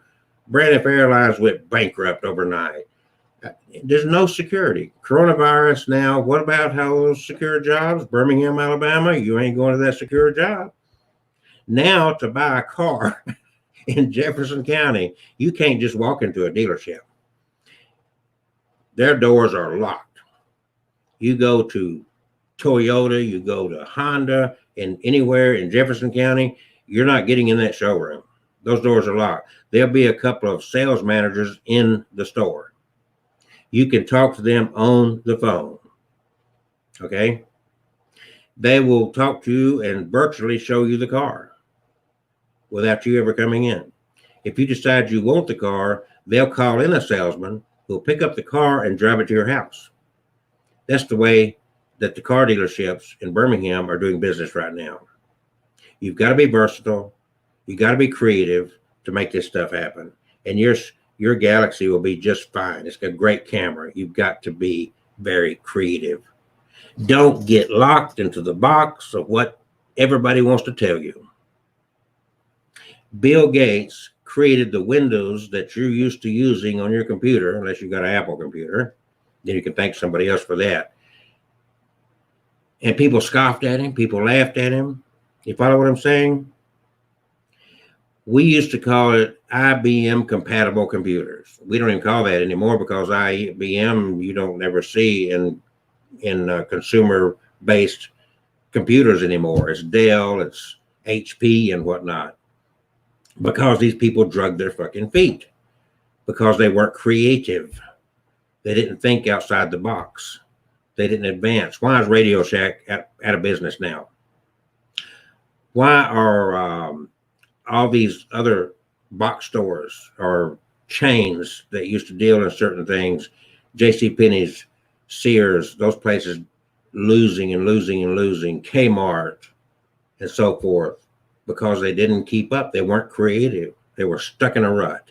Braniff Airlines went bankrupt overnight. There's no security. Coronavirus now, what about how those secure jobs? Birmingham, Alabama, you ain't going to that secure job. Now to buy a car in Jefferson County, you can't just walk into a dealership. Their doors are locked. You go to Toyota, you go to Honda, and anywhere in Jefferson County, you're not getting in that showroom. Those doors are locked. There'll be a couple of sales managers in the store. You can talk to them on the phone. Okay? They will talk to you and virtually show you the car without you ever coming in. If you decide you want the car, they'll call in a salesman who'll pick up the car and drive it to your house. That's the way that the car dealerships in Birmingham are doing business right now. You've got to be versatile. You got to be creative to make this stuff happen. And your Galaxy will be just fine. It's got a great camera. You've got to be very creative. Don't get locked into the box of what everybody wants to tell you. Bill Gates created the Windows that you're used to using on your computer, unless you've got an Apple computer. Then you can thank somebody else for that. And people scoffed at him. People laughed at him. You follow what I'm saying? We used to call it IBM compatible computers. We don't even call that anymore because IBM you don't never see in consumer-based computers anymore. It's Dell, it's HP and whatnot. Because these people drug their fucking feet. Because they weren't creative. They didn't think outside the box. They didn't advance. Why is Radio Shack out of business now? Why are all these other box stores or chains that used to deal in certain things, JCPenney's, Sears, those places losing and losing and losing, Kmart and so forth, because they didn't keep up. They weren't creative. They were stuck in a rut.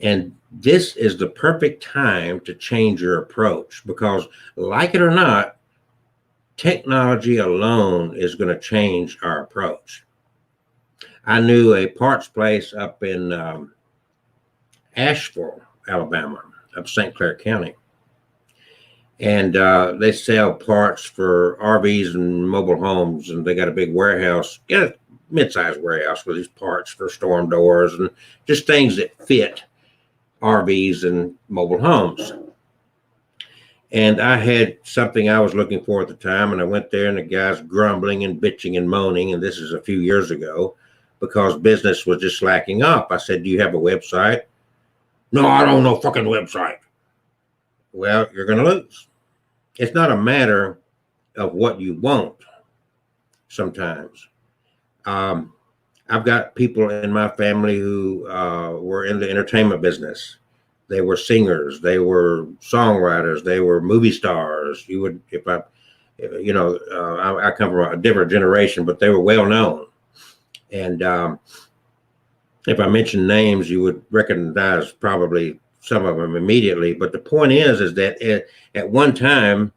And this is the perfect time to change your approach because, like it or not, technology alone is going to change our approach. I knew a parts place up in Asheville, Alabama, up St. Clair County. And they sell parts for RVs and mobile homes. And they got a big warehouse, a mid-sized warehouse with these parts for storm doors and just things that fit RVs and mobile homes. And I had something I was looking for at the time, and I went there and the guy's grumbling and bitching and moaning, and this is a few years ago, because business was just slacking up. I said, do you have a website? No, I don't know fucking website. Well, you're going to lose. It's not a matter of what you want sometimes. I've got people in my family who were in the entertainment business. They were singers, they were songwriters, they were movie stars. You would, I come from a different generation, but they were well known. And if I mention names, you would recognize probably some of them immediately. But the point is that at one time,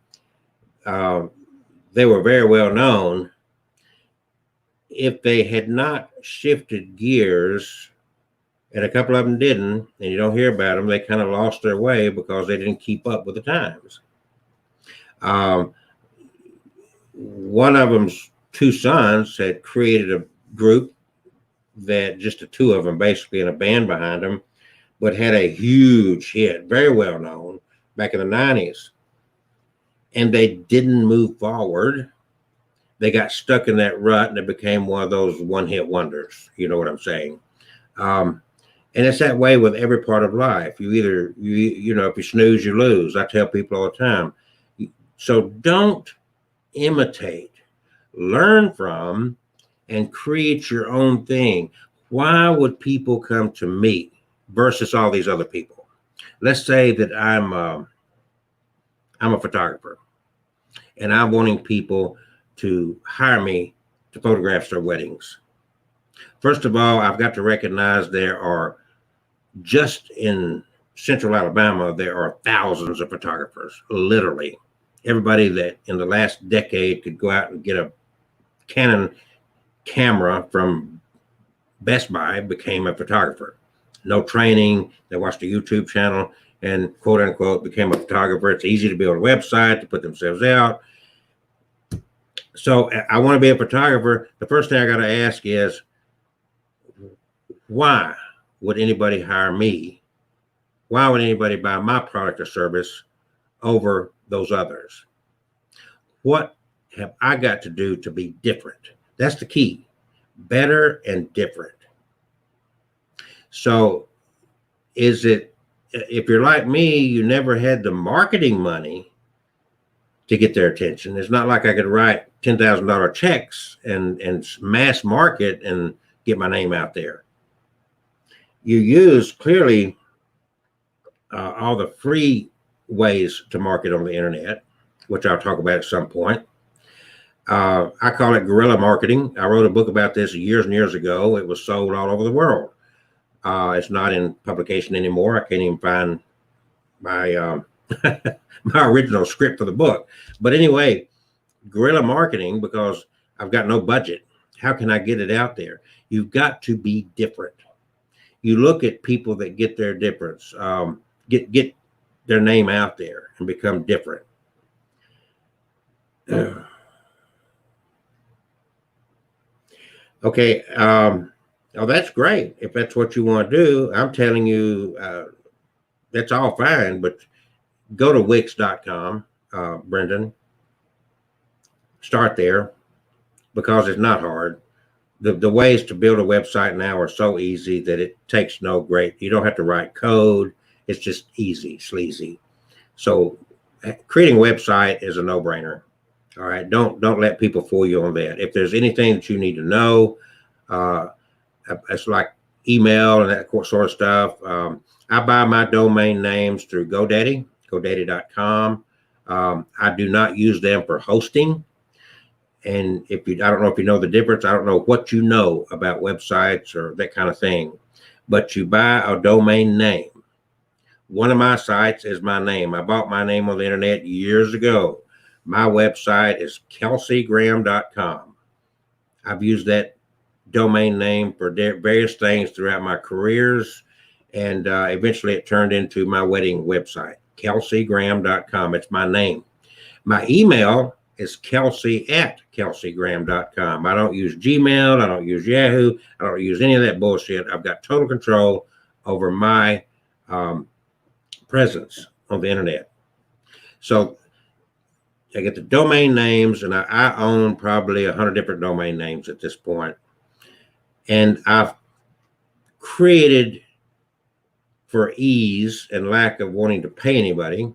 they were very well known. If they had not shifted gears, and a couple of them didn't, and you don't hear about them, they kind of lost their way because they didn't keep up with the times. One of them's two sons had created a group that just the two of them basically in a band behind them, but had a huge hit, very well known back in the 90s. And they didn't move forward. They got stuck in that rut and it became one of those one-hit wonders. You know what I'm saying? And it's that way with every part of life. You either, you know, if you snooze, you lose. I tell people all the time. So don't imitate, learn from, and create your own thing. Why would people come to me versus all these other people? Let's say that I'm a photographer and I'm wanting people to hire me to photograph their weddings. First of all, I've got to recognize there are, just in Central Alabama, there are thousands of photographers, literally. Everybody that in the last decade could go out and get a Canon camera from Best Buy became a photographer. No training, they watched a YouTube channel and quote unquote became a photographer. It's easy to build a website, to put themselves out. So I want to be a photographer. The first thing I got to ask is, why would anybody hire me? Why would anybody buy my product or service over those others? What have I got to do to be different? That's the key. Better and different. So is it, if you're like me, you never had the marketing money to get their attention. It's not like I could write $10,000 checks and mass market and get my name out there. You use clearly all the free ways to market on the internet, which I'll talk about at some point. I call it guerrilla marketing. I wrote a book about this years and years ago. It was sold all over the world. It's not in publication anymore. I can't even find my my original script for the book. But anyway, guerrilla marketing, because I've got no budget. How can I get it out there? You've got to be different. You look at people that get their difference, get their name out there and become different. Okay. Oh, that's great. If that's what you want to do, I'm telling you, that's all fine, but go to Wix.com, Brendan. Start there because it's not hard. The ways to build a website now are so easy that it takes you don't have to write code. It's just easy, sleazy. So creating a website is a no-brainer. All right. Don't let people fool you on that. If there's anything that you need to know, it's like email and that sort of stuff. I buy my domain names through GoDaddy, GoDaddy.com. I do not use them for hosting. And I don't know if you know the difference. I don't know what you know about websites or that kind of thing, but you buy a domain name. One of my sites is my name. I bought my name on the internet years ago. My website is kelseygraham.com. I've used that domain name for various things throughout my careers, and eventually it turned into my wedding website, kelseygraham.com. It's my name. My email is kelsey@kelseygraham.com. I don't use Gmail. I don't use Yahoo. I don't use any of that bullshit. I've got total control over my presence on the internet. So I get the domain names, and I own probably 100 different domain names at this point. And I've created, for ease and lack of wanting to pay anybody,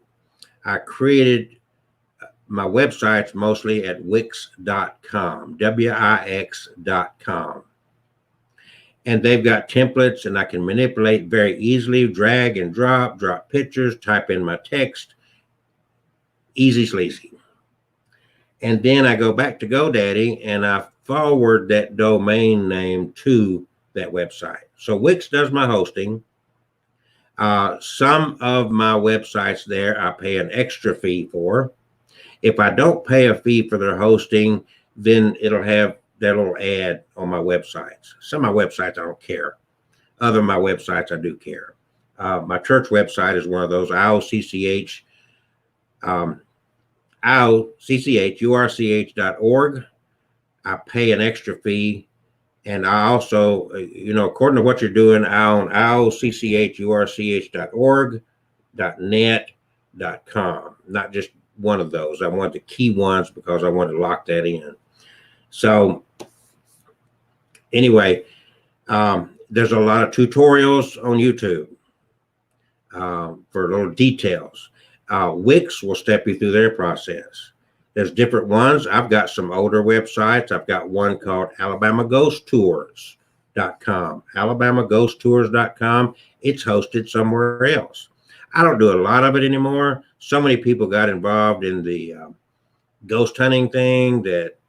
I created my websites mostly at Wix.com, Wix.com. And they've got templates, and I can manipulate very easily, drag and drop pictures, type in my text, easy sleazy. And then I go back to GoDaddy and I forward that domain name to that website. So Wix does my hosting. Some of my websites there I pay an extra fee for. If I don't pay a fee for their hosting, then it'll have that little ad on my websites. Some of my websites I don't care. Other my websites I do care. My church website is one of those, IOCCH, IOCCHURCH.org. I pay an extra fee. And I also, according to what you're doing, I own IOCCHURCH.org, .net, .com. Not just one of those. I want the key ones because I want to lock that in. So anyway, there's a lot of tutorials on YouTube for little details. Wix will step you through their process. There's different ones. I've got some older websites. I've got one called AlabamaGhostTours.com. AlabamaGhostTours.com. It's hosted somewhere else. I don't do a lot of it anymore. So many people got involved in the ghost hunting thing that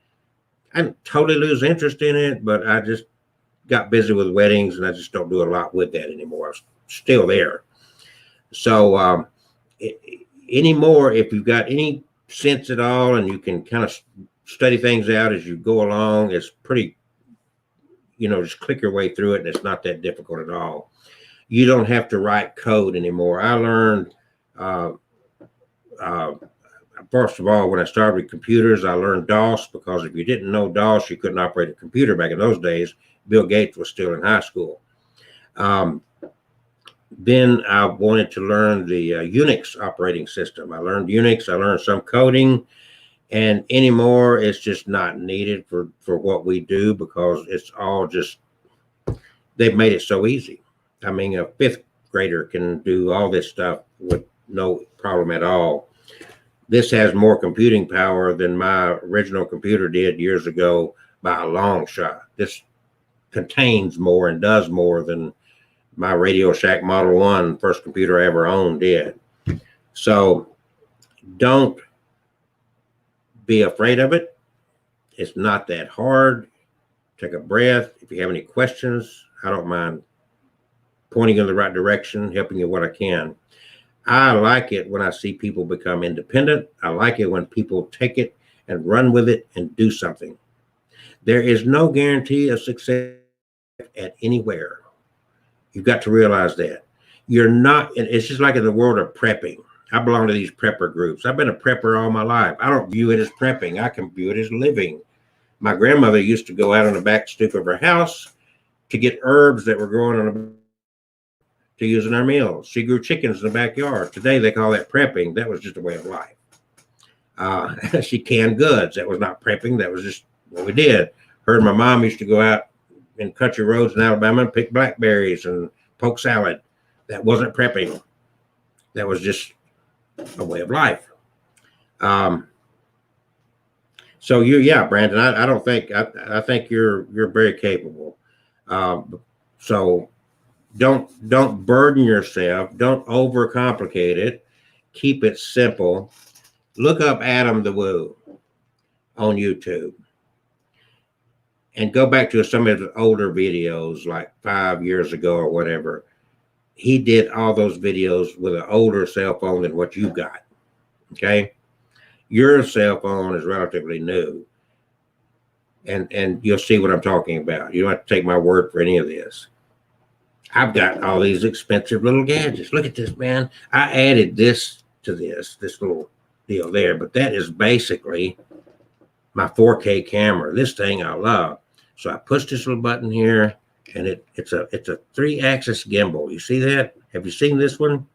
I didn't totally lose interest in it, but I just got busy with weddings and I just don't do a lot with that anymore. It's still there. So anymore, if you've got any sense at all and you can kind of study things out as you go along, it's pretty, just click your way through it and it's not that difficult at all. You don't have to write code anymore. I learned, first of all, when I started with computers, I learned DOS, because if you didn't know DOS, you couldn't operate a computer back in those days. Bill Gates was still in high school. Then I wanted to learn the Unix operating system. I learned Unix, I learned some coding, and anymore it's just not needed for what we do, because it's all just, they've made it so easy. I mean, a fifth grader can do all this stuff with no problem at all. This has more computing power than my original computer did years ago by a long shot. This contains more and does more than my Radio Shack Model 1, first computer I ever owned, did. So don't be afraid of it. It's not that hard. Take a breath. If you have any questions, I don't mind pointing in the right direction, helping you what I can. I like it when I see people become independent. I like it when people take it and run with it and do something. There is no guarantee of success at anywhere. You've got to realize that. You're not, it's just like in the world of prepping. I belong to these prepper groups. I've been a prepper all my life. I don't view it as prepping. I can view it as living. My grandmother used to go out on the back stoop of her house to get herbs that were growing on the to use in our meals. She grew chickens in the backyard. Today they call that prepping. That was just a way of life. She canned goods. That was not prepping. That was just what we did. Her and my mom used to go out in country roads in Alabama and pick blackberries and poke salad. That wasn't prepping. That was just a way of life. So Brandon, I don't think, I think you're very capable. So don't burden yourself. Don't overcomplicate it. Keep it simple. Look up Adam the Woo on YouTube and go back to some of his older videos, like 5 years ago or whatever. He did all those videos with an older cell phone than what you got. Okay. Your cell phone is relatively new. And you'll see what I'm talking about. You don't have to take my word for any of this. I've got all these expensive little gadgets. Look at this, man. I added this to this little deal there, but that is basically my 4K camera. This thing I love. So I push this little button here, and it's a 3-axis gimbal. You see that? Have you seen this one?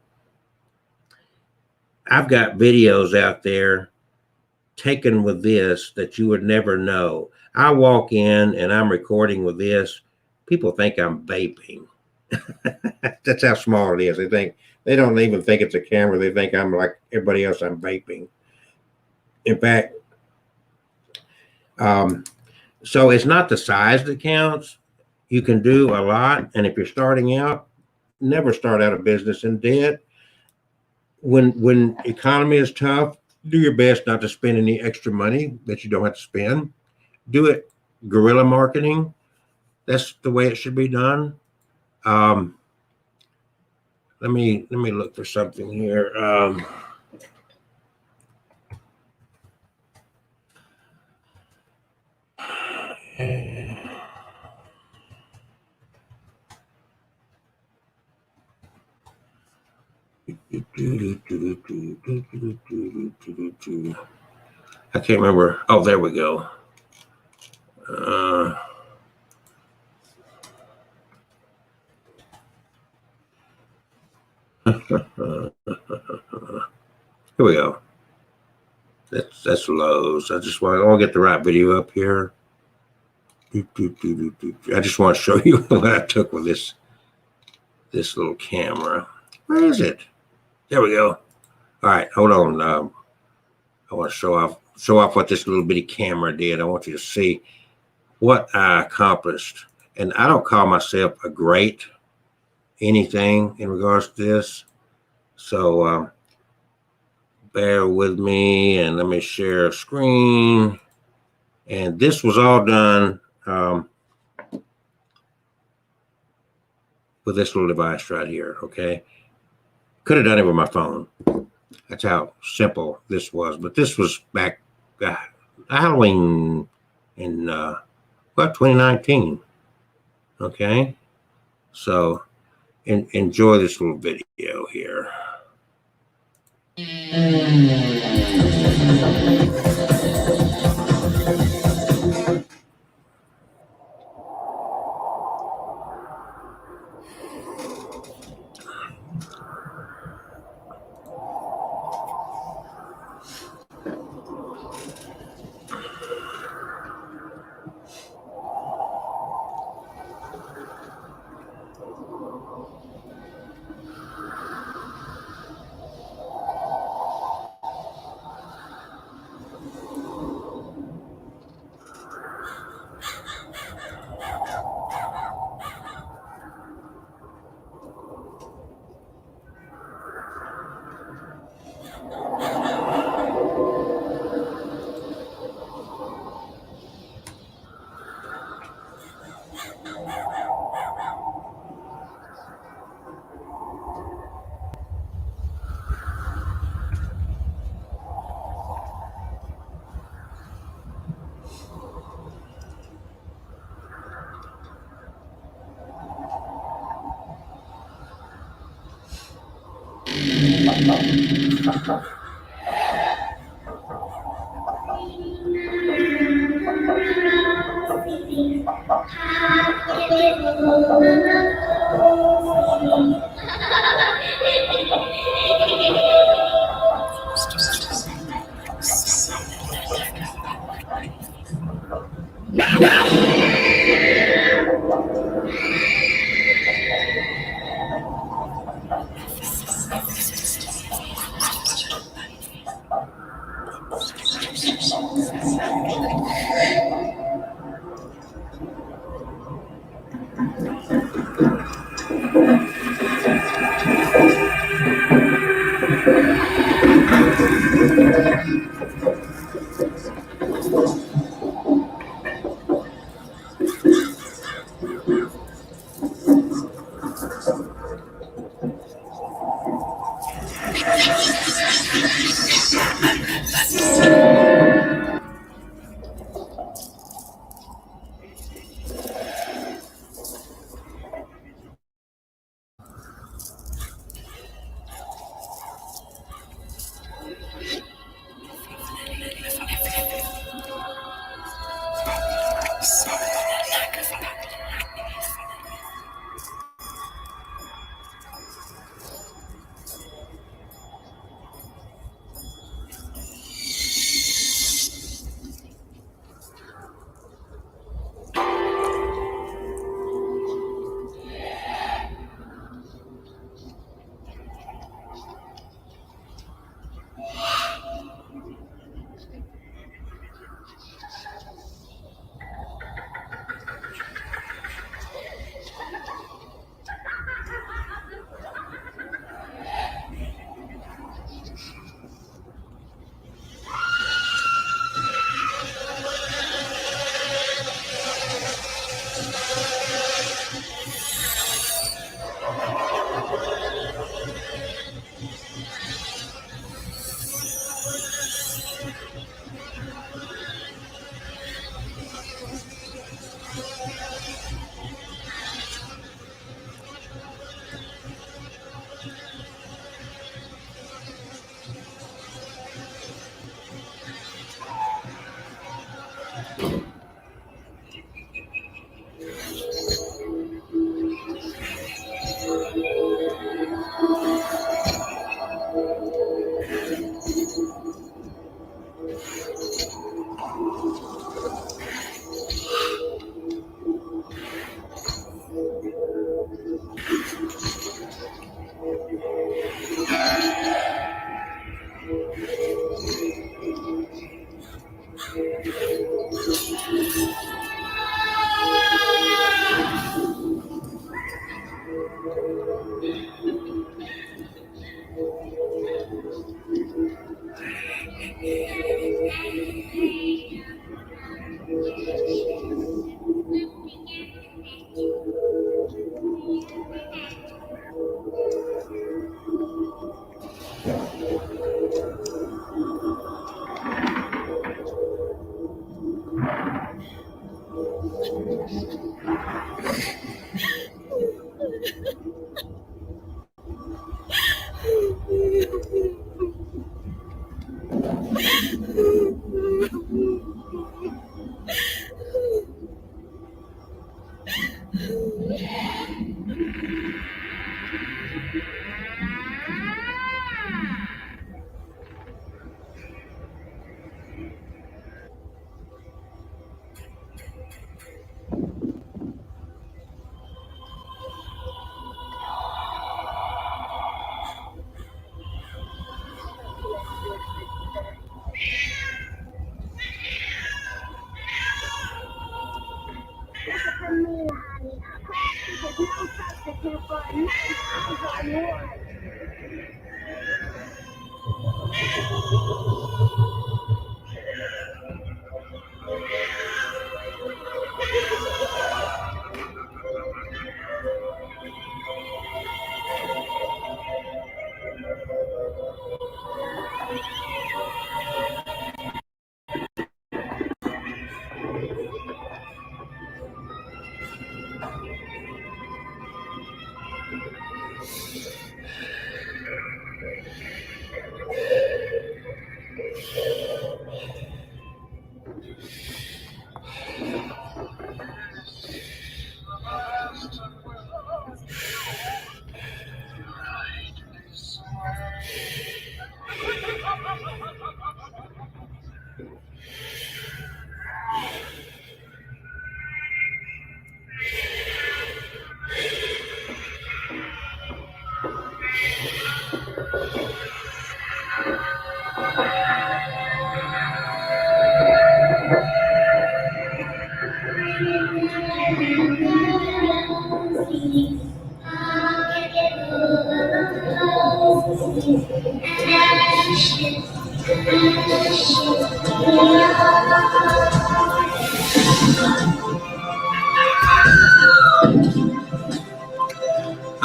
I've got videos out there taken with this that you would never know. I walk in and I'm recording with this. People think I'm vaping. That's how small it is. They don't even think it's a camera. They think I'm like everybody else. I'm vaping. In fact, so it's not the size that counts. You can do a lot, and if you're starting out, never start out a business in debt. When economy is tough, do your best not to spend any extra money that you don't have to spend. Do it guerrilla marketing. That's the way it should be done. Let me look for something here. I can't remember. Oh, there we go. Here we go. That's Lowe's. I want to get the right video up here. I just want to show you what I took with this little camera. Where is it? There we go. All right, hold on. I want to show off what this little bitty camera did. I want you to see what I accomplished. And I don't call myself a great anything in regards to this. So bear with me and let me share a screen. And this was all done with this little device right here, okay? Could have done it with my phone. That's how simple this was. But this was back Halloween in 2019, okay? So enjoy this little video here.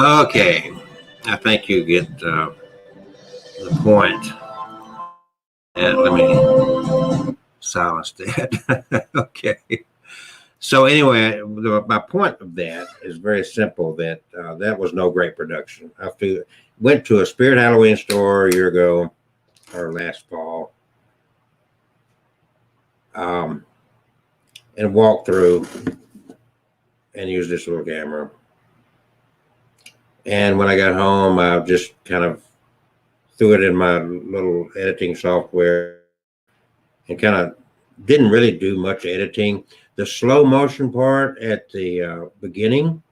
Okay, I think you get the point. And let me silence that. Okay. So anyway, my point of that is very simple. That that was no great production. Went to a Spirit Halloween store a year ago, or last fall, and walked through and used this little camera. And when I got home, I just kind of threw it in my little editing software and kind of didn't really do much editing. The slow motion part at the beginning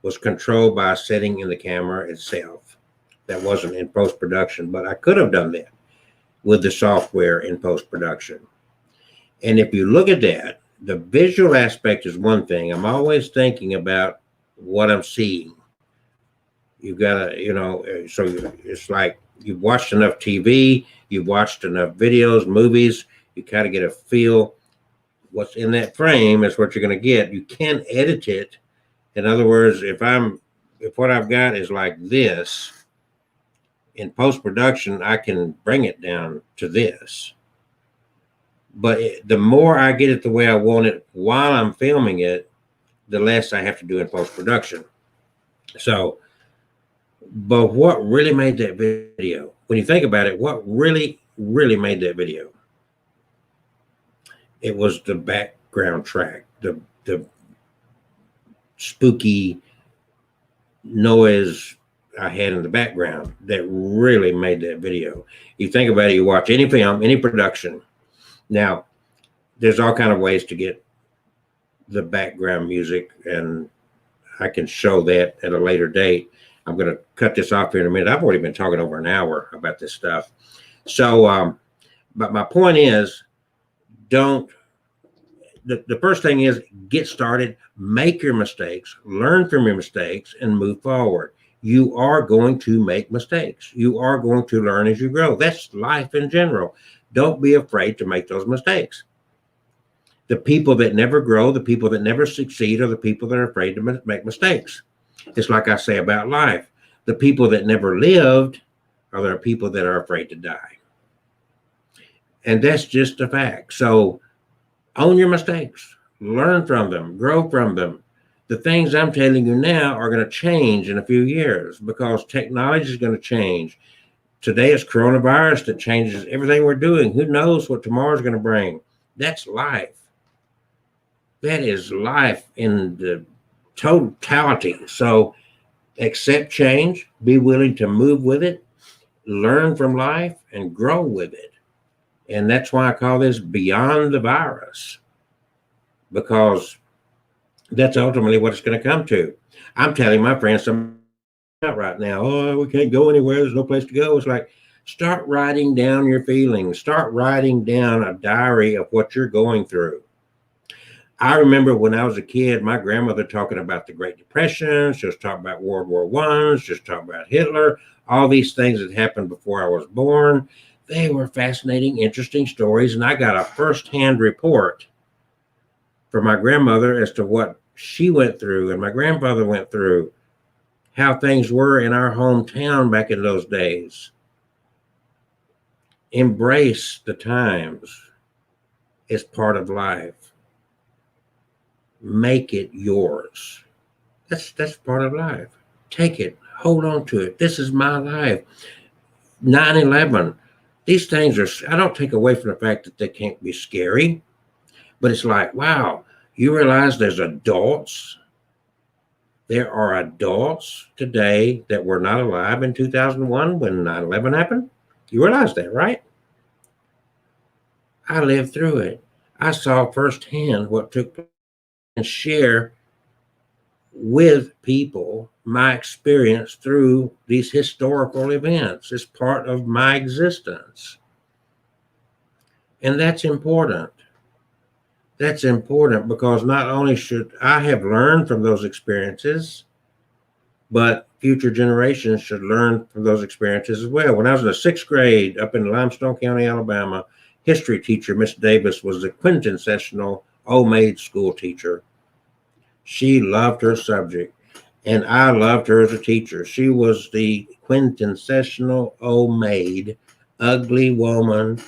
was controlled by a setting in the camera itself. That wasn't in post-production, but I could have done that with the software in post-production. And if you look at that, the visual aspect is one thing. I'm always thinking about what I'm seeing. You've got to, so it's like you've watched enough TV, you've watched enough videos, movies, you kind of get a feel. What's in that frame is what you're going to get. You can't edit it. In other words, if what I've got is like this, in post-production, I can bring it down to this. But the more I get it the way I want it while I'm filming it, the less I have to do in post-production. So, but what really made that video, when you think about it, what really made that video It was the background track, the spooky noise I had in the background that really made that video. You think about it, you watch any film, any production. Now, there's all kind of ways to get the background music, and I can show that at a later date. I'm going to cut this off here in a minute. I've already been talking over an hour about this stuff. So, but my point is, the first thing is get started, make your mistakes, learn from your mistakes, and move forward. You are going to make mistakes. You are going to learn as you grow. That's life in general. Don't be afraid to make those mistakes. The people that never grow, the people that never succeed, are the people that are afraid to make mistakes. It's like I say about life. The people that never lived are the people that are afraid to die. And that's just a fact. So own your mistakes, learn from them, grow from them. The things I'm telling you now are going to change in a few years because technology is going to change. Today it's coronavirus that changes everything we're doing. Who knows what tomorrow's going to bring? That's life. That is life in the totality. So accept change, be willing to move with it, learn from life, and grow with it. And that's why I call this Beyond the Virus, because that's ultimately what it's going to come to. I'm telling my friends something right now. Oh, we can't go anywhere. There's no place to go. It's like, start writing down your feelings. Start writing down a diary of what you're going through. I remember when I was a kid, my grandmother talking about the Great Depression. She was talking about World War I. She was talking about Hitler. All these things that happened before I was born. They were fascinating, interesting stories. And I got a firsthand report from my grandmother as to what she went through and my grandfather went through, how things were in our hometown back in those days. Embrace the times. It's part of life. Make it yours. That's part of life. Take it. Hold on to it. This is my life. 9/11. These things are, I don't take away from the fact that they can't be scary, but it's like, wow, you realize there's adults. There are adults today that were not alive in 2001 when 9/11 happened. You realize that, right? I lived through it. I saw firsthand what took place and share with people my experience through these historical events. It's part of my existence. And that's important. That's important because not only should I have learned from those experiences, but future generations should learn from those experiences as well. When I was in the 6th grade up in Limestone County, Alabama, history teacher, Miss Davis, was the quintessential old maid school teacher. She loved her subject, and I loved her as a teacher. She was the quintessential old maid, ugly woman,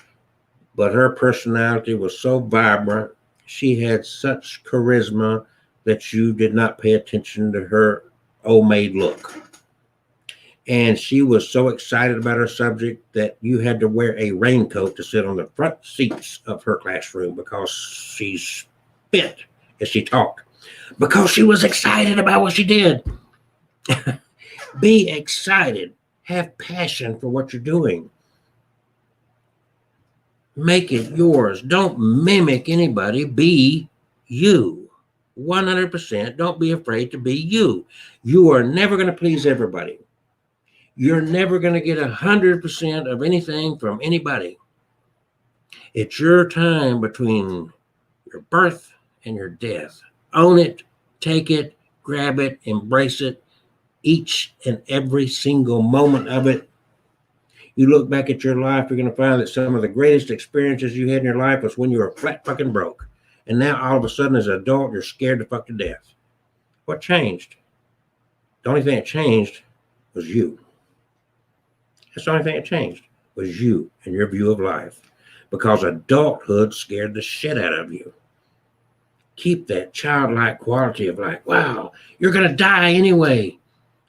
but her personality was so vibrant. She had such charisma that you did not pay attention to her old maid look. And she was so excited about her subject that you had to wear a raincoat to sit on the front seats of her classroom because she spit as she talked, because she was excited about what she did. Be excited. Have passion for what you're doing. Make it yours. Don't mimic anybody. Be you. 100%. Don't be afraid to be you. You are never going to please everybody. You're never going to get 100% of anything from anybody. It's your time between your birth and your death. Own it, take it, grab it, embrace it, each and every single moment of it. You look back at your life, you're going to find that some of the greatest experiences you had in your life was when you were flat fucking broke. And now all of a sudden as an adult, you're scared to fuck to death. What changed? The only thing that changed was you. That's the only thing that changed was you and your view of life, because adulthood scared the shit out of you. Keep that childlike quality of like, wow, you're going to die anyway.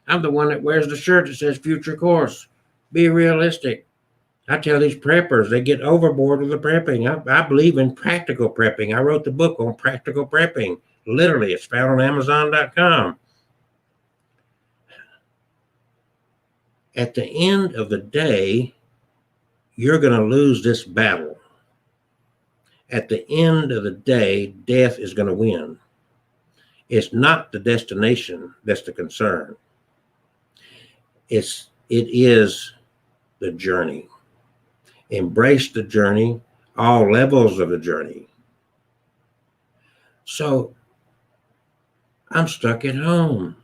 I'm the one that wears the shirt that says future course. Be realistic. I tell these preppers, they get overboard with the prepping. I believe in practical prepping. I wrote the book on practical prepping. Literally, it's found on Amazon.com. At the end of the day, you're going to lose this battle. At the end of the day, death is going to win. It's not the destination that's the concern. It is the journey. Embrace the journey, all levels of the journey. So I'm stuck at home.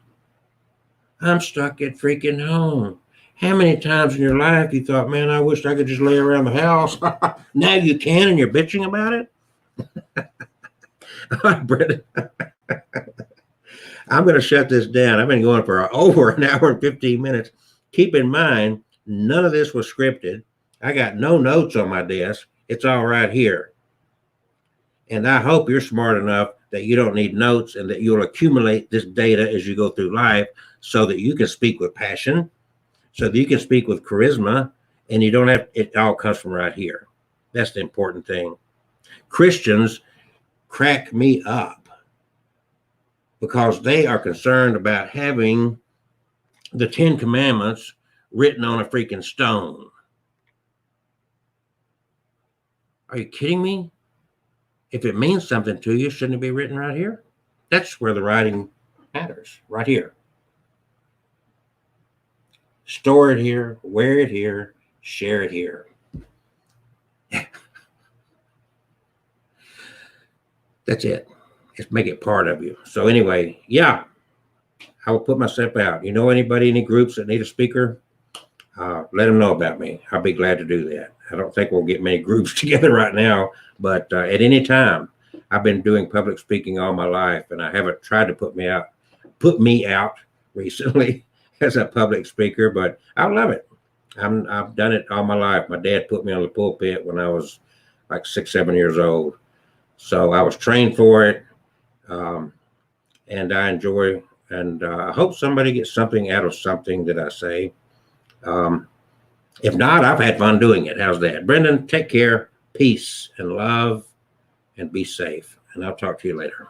I'm stuck at freaking home. How many times in your life you thought, man, I wish I could just lay around the house? Now you can and you're bitching about it? All right, Brendan. I'm going to shut this down. I've been going for over an hour and 15 minutes. Keep in mind, none of this was scripted. I got no notes on my desk. It's all right here. And I hope you're smart enough that you don't need notes and that you'll accumulate this data as you go through life so that you can speak with passion, so that you can speak with charisma, and you don't have, it all comes from right here. That's the important thing. Christians crack me up because they are concerned about having the 10 Commandments written on a freaking stone. Are you kidding me? If it means something to you, shouldn't it be written right here? That's where the writing matters, right here. Store it here, wear it here, share it here. That's it. Just make it part of you. So anyway, yeah, I will put myself out. You know anybody, any groups that need a speaker? Let them know about me. I'll be glad to do that. I don't think we'll get many groups together right now, but at any time, I've been doing public speaking all my life, and I haven't tried to put me out recently as a public speaker, but I love it. I've done it all my life. My dad put me on the pulpit when I was like 6, 7 years old. So I was trained for it, and I enjoy, and I hope somebody gets something out of something that I say. If not, I've had fun doing it. How's that? Brendan, take care, peace and love, and be safe. And I'll talk to you later.